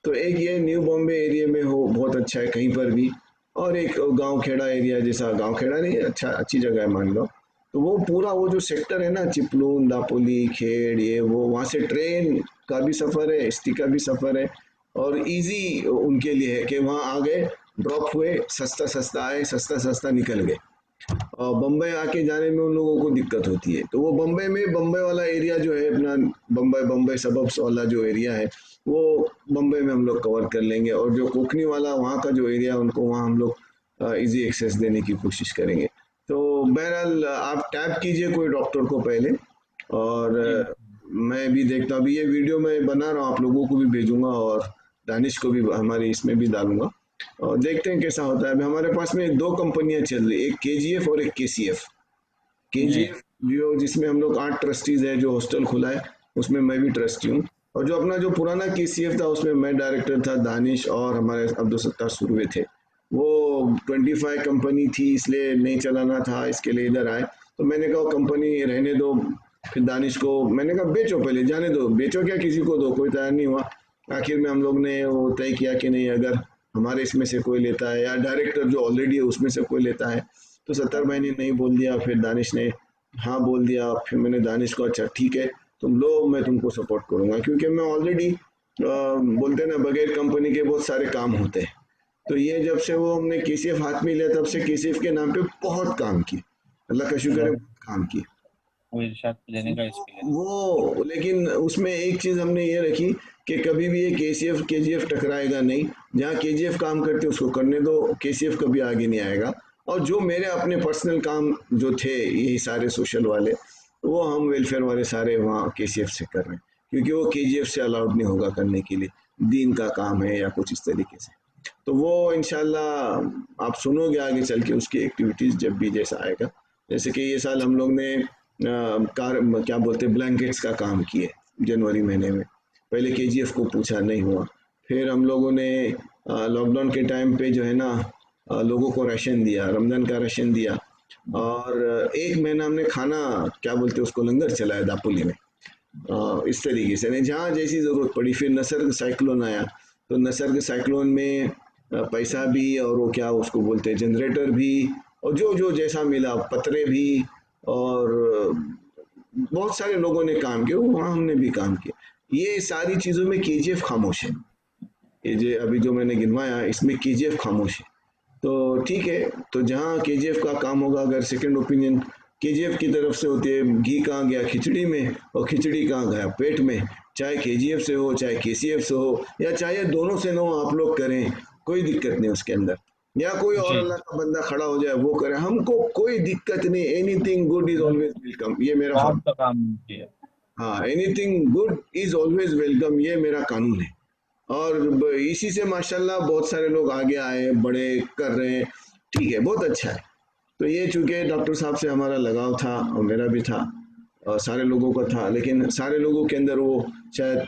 तो एक ये न्यू बॉम्बे एरिया में हो बहुत अच्छा है कहीं पर भी, और एक गांव खेड़ा एरिया, जैसा गांव खेड़ा नहीं, अच्छा अच्छी जगह है मान लो, तो वो पूरा वो जो सेक्टर है ना, चिपलून, दापोली, खेड़, ये वो, वहाँ से ट्रेन का भी सफ़र है, एसटी का भी सफ़र है, और इजी उनके लिए है कि वहाँ आ गए, ड्रॉप हुए, सस्ता सस्ता आए, सस्ता सस्ता निकल गए। और बम्बई आके जाने में उन लोगों को दिक्कत होती है, तो वो बम्बई में, बम्बई वाला एरिया जो है अपना, बम्बई सबब्स वाला जो एरिया है वो बम्बई में हम लोग कवर कर लेंगे, और जो कोकनी वाला वहाँ का जो एरिया है उनको वहाँ हम लोग इजी एक्सेस देने की कोशिश करेंगे। तो बहरहाल आप टैप कीजिए कोई डॉक्टर को पहले, और जी मैं भी देखता हूँ, अभी ये वीडियो मैं बना रहा हूँ, आप लोगों को भी भेजूंगा और दानिश को भी हमारे इसमें भी डालूंगा, और देखते हैं कैसा होता है। अभी हमारे पास में दो कंपनियां चल रही है, एक केजीएफ और एक केसीएफ। जी केजीएफ जो, जिसमें हम लोग 8 ट्रस्टीज है, जो हॉस्टल खुला है उसमें मैं भी ट्रस्टी हूँ, और जो अपना जो पुराना केसीएफ था उसमें मैं डायरेक्टर था, दानिश और हमारे अब्दुल सत्तार सुरवे थे। वो 25 कंपनी थी इसलिए नहीं चलाना था, इसके लिए इधर आए। तो मैंने कहा कंपनी रहने दो, फिर दानिश को मैंने कहा बेचो, पहले जाने दो, बेचो क्या किसी को दो, कोई तैयार नहीं हुआ। आखिर में हम लोग ने वो तय किया कि नहीं, अगर हमारे इसमें से कोई लेता है या डायरेक्टर जो ऑलरेडी है उसमें से कोई लेता है, तो सत्तर भाई ने नहीं बोल दिया, फिर दानिश ने हाँ बोल दिया। फिर मैंने दानिश को, अच्छा ठीक है तुम लो, मैं तुमको सपोर्ट करूंगा, क्योंकि मैं ऑलरेडी बोलते हैं ना, बगैर कंपनी के बहुत सारे काम होते हैं। तो ये जब से वो हमने केसीएफ हाथ में लिया, तब से केसीएफ के नाम पे बहुत काम किए, अल्लाह का शुक्र है, बहुत काम किए। वो इरशाद लेने का इसके लिए। वो लेकिन उसमें एक चीज हमने ये रखी कि कभी भी ये केसीएफ केजीएफ टकराएगा नहीं। जहाँ केजीएफ काम करते उसको करने दो, केसीएफ कभी आगे नहीं आएगा। और जो मेरे अपने पर्सनल काम जो थे यही सारे सोशल वाले, वो हम वेलफेयर वाले सारे वहाँ केसीएफ से कर रहे हैं, क्योंकि वो केजीएफ से अलाउड नहीं होगा करने के लिए, दीन का काम है या कुछ इस तरीके से। तो वो इंशाल्लाह आप सुनोगे आगे चल के उसकी एक्टिविटीज जब भी जैसा आएगा। जैसे कि ये साल हम लोग ने कार क्या बोलते हैं ब्लैंकेट्स का काम किए जनवरी महीने में। पहले केजीएफ को पूछा, नहीं हुआ। फिर हम लोगों ने लॉकडाउन के टाइम पे जो है ना लोगों को राशन दिया, रमजान का राशन दिया। और एक महीना हमने खाना क्या बोलते हैं उसको लंगर चलाया दापोली में। इस तरीके से नहीं, जहाँ जैसी ज़रूरत पड़ी। फिर नसर्ग साइक्लोन आया, तो नसर्ग साइक्लोन में पैसा भी और वो क्या उसको बोलते हैं जनरेटर भी, और जो जो जैसा मिला पतरे भी, और बहुत सारे लोगों ने काम किया, वहाँ हमने भी काम किया। ये सारी चीज़ों में केजीएफ खामोश है। ये जो अभी जो मैंने गिनवाया इसमें केजीएफ खामोश है। तो ठीक है, तो जहाँ केजीएफ का काम होगा, अगर सेकंड ओपिनियन केजीएफ की तरफ से होती है, घी कहाँ गया खिचड़ी में और खिचड़ी कहाँ गया पेट में, चाहे केजीएफ से हो चाहे केसीएफ से हो, या चाहे दोनों से ना हो, आप लोग करें, कोई दिक्कत नहीं उसके अंदर। या कोई और जी। अल्लाह का बंदा खड़ा हो जाए वो करे, हमको कोई दिक्कत नहीं। एनीथिंग गुड इज बस ऑलवेज वेलकम, ये मेरा काम फॉर्म। का काम किया। हाँ, anything good is always welcome, ये मेरा कानून है। और इसी से माशाल्लाह बहुत सारे लोग आगे आए, बड़े कर रहे हैं। ठीक है, बहुत अच्छा है। तो ये चूंकि डॉक्टर साहब से हमारा लगाव था और मेरा भी था और सारे लोगों का था, लेकिन सारे लोगों के अंदर वो शायद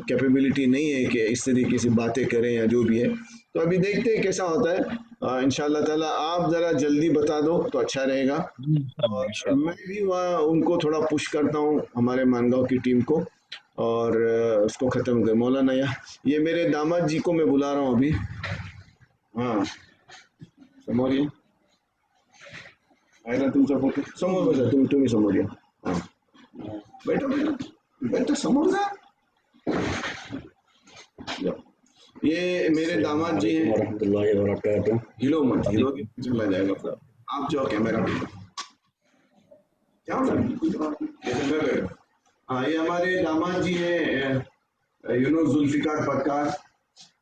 कैपेबिलिटी नहीं है कि इस तरीके से बातें करें या जो भी है। तो अभी देखते हैं कैसा होता है। इंशाल्लाह ताला आप ज़रा जल्दी बता दो तो अच्छा रहेगा। और मैं इंशाल्लाह। भी वहाँ उनको थोड़ा पुश करता हूँ, हमारे मानगांव की टीम को, और उसको ख़त्म कर मौलाना या ये मेरे दामाद जी को मैं बुला रहा हूँ अभी। हाँ, समोर ये आहे ना तुमचा फोटो, समोर बसा, तुम्ही समोर या। हाँ, बैठो बैठो बैठो, समोर जा। जाओ। ये मेरे दामाद जी हैं। वरहमतुल्लाहि वबरकातुह। हिलो मत, हिलोगे वालेकुम। तो चला जाएगा फिर। आप जाओ कैमरा पे, जाओ ना, कोई बात नहीं। जैसे मैं बैठो। हाँ, ये हमारे दामाद जी हैं, जुल्फिकार पक्कार,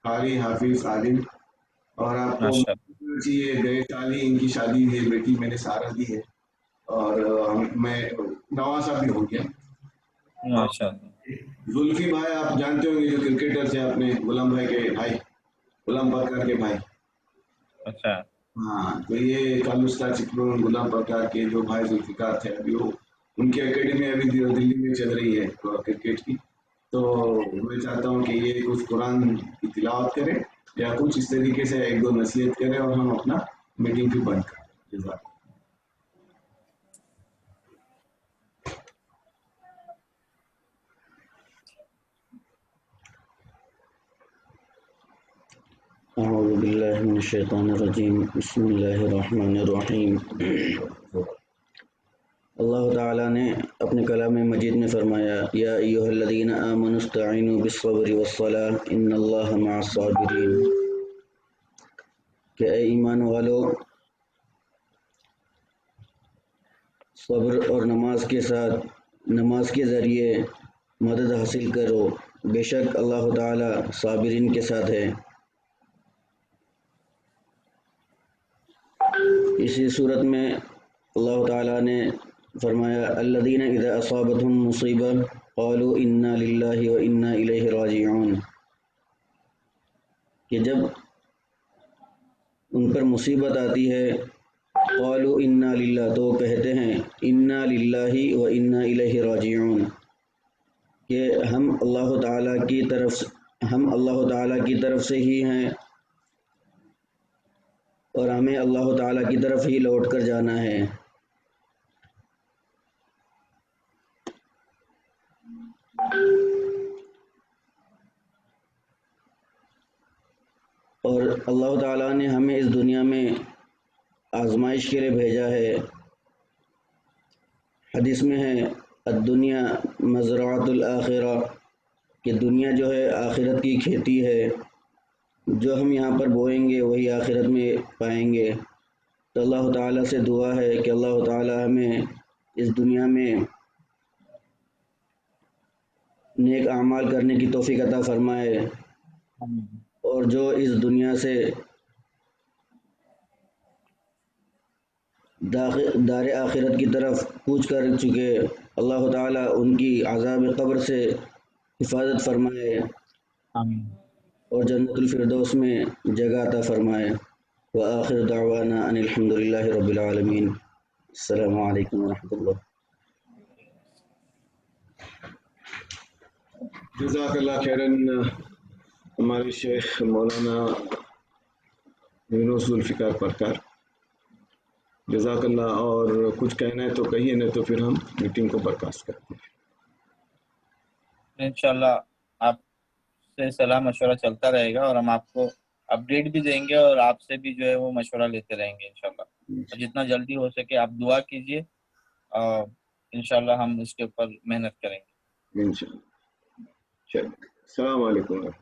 कारी हाफिज आलिम। और आपको माशाल्लाह। जी ये गए साल ही इनकी शादी हुई, बेटी मैंने सारा दी है। और मैं नवासा भी हो गया। और माशाल्लाह। जुल्फी भाई आप जानते होंगे, जो क्रिकेटर थे अपने गुलाम भाई के भाई, गुलाम बरकार के भाई। अच्छा। हाँ, तो ये कालुस्ता चिपळूण गुलाम बरकार के जो भाई जुल्फिकार थे, अभी वो उनकी एकेडमी अभी दिल्ली में चल रही है क्रिकेट की। तो मैं चाहता हूँ कि ये कुछ कुरान की तिलावत करें या कुछ इस तरीके से एक दो नसीहत करें और हम अपना मीटिंग भी बंद करें। जज़ाक। अऊज़ु बिल्लाहि मिनश शैतानिर रजीम। बिस्मिल्लाहिर रहमानिर रहीम। अल्लाह ताला ने अपने कलाम मजीद में फरमाया, या अय्युहल्लज़ीना आमनुस्तईनु बिस्सब्रि वस्सलाह इन्नल्लाहा मअस-साबिरीन। कि ऐ ईमान वालों, सब्र और नमाज के साथ, नमाज के ज़रिए मदद हासिल करो, बेशक अल्लाह ताला साबिरीन के साथ है। इसी सूरत में अल्लाह ताला ने फरमाया, अल्लज़ीना इज़ा असाबतहुम मुसीबा क़ालू इन्ना लिल्लाहि व इन्ना इलैहि राजिऊन। कि जब उन पर मुसीबत आती है, क़ालू इन्ना लिल्लाह, तो कहते हैं इन्ना लिल्लाहि व इन्ना इलैहि राजिऊन, कि हम अल्लाह ताला की तरफ से ही हैं और हमें अल्लाह ताला की तरफ ही लौट कर जाना है। और अल्लाह ताला ने हमें इस दुनिया में आजमाइश के लिए भेजा है। हदीस में है दुनिया मज़राअतुल आखिरा, कि दुनिया जो है आखिरत की खेती है, जो हम यहाँ पर बोएंगे वही आखिरत में पाएंगे। तो अल्लाह ताला से दुआ है कि अल्लाह ताला हमें इस दुनिया में नेक अमाल करने की तौफीक अता फरमाए, और जो इस दुनिया से दार आखिरत की तरफ कूच कर चुके, अल्लाह ताला उनकी अज़ाब क़ब्र से हिफाजत फरमाए और जन्नतुल फिरदौस में जगह अता फरमाए। व आखिर दावाना अनिल हम्दुलिल्लाहि रब्बिल आलमीन। अस्सलामु अलैकुम व रहमतुल्लाह। जज़ाकल्लाह खैरन हमारे शेख मौलाना यूनुस जुल्फ़िकार परकार, जज़ाकल्लाह। और कुछ कहना है तो कहिए, नहीं तो फिर हम मीटिंग को बर्खास्त करते हैं। इंशाल्लाह आपसे सलाह मशवरा चलता रहेगा और हम आपको अपडेट भी देंगे और आपसे भी जो है वो मशवरा लेते रहेंगे इंशाल्लाह। और जितना जल्दी हो सके आप दुआ कीजिए और इंशाल्लाह हम इसके ऊपर मेहनत करेंगे। इंशाल्लाह। चलिए, अस्सलाम वालेकुम।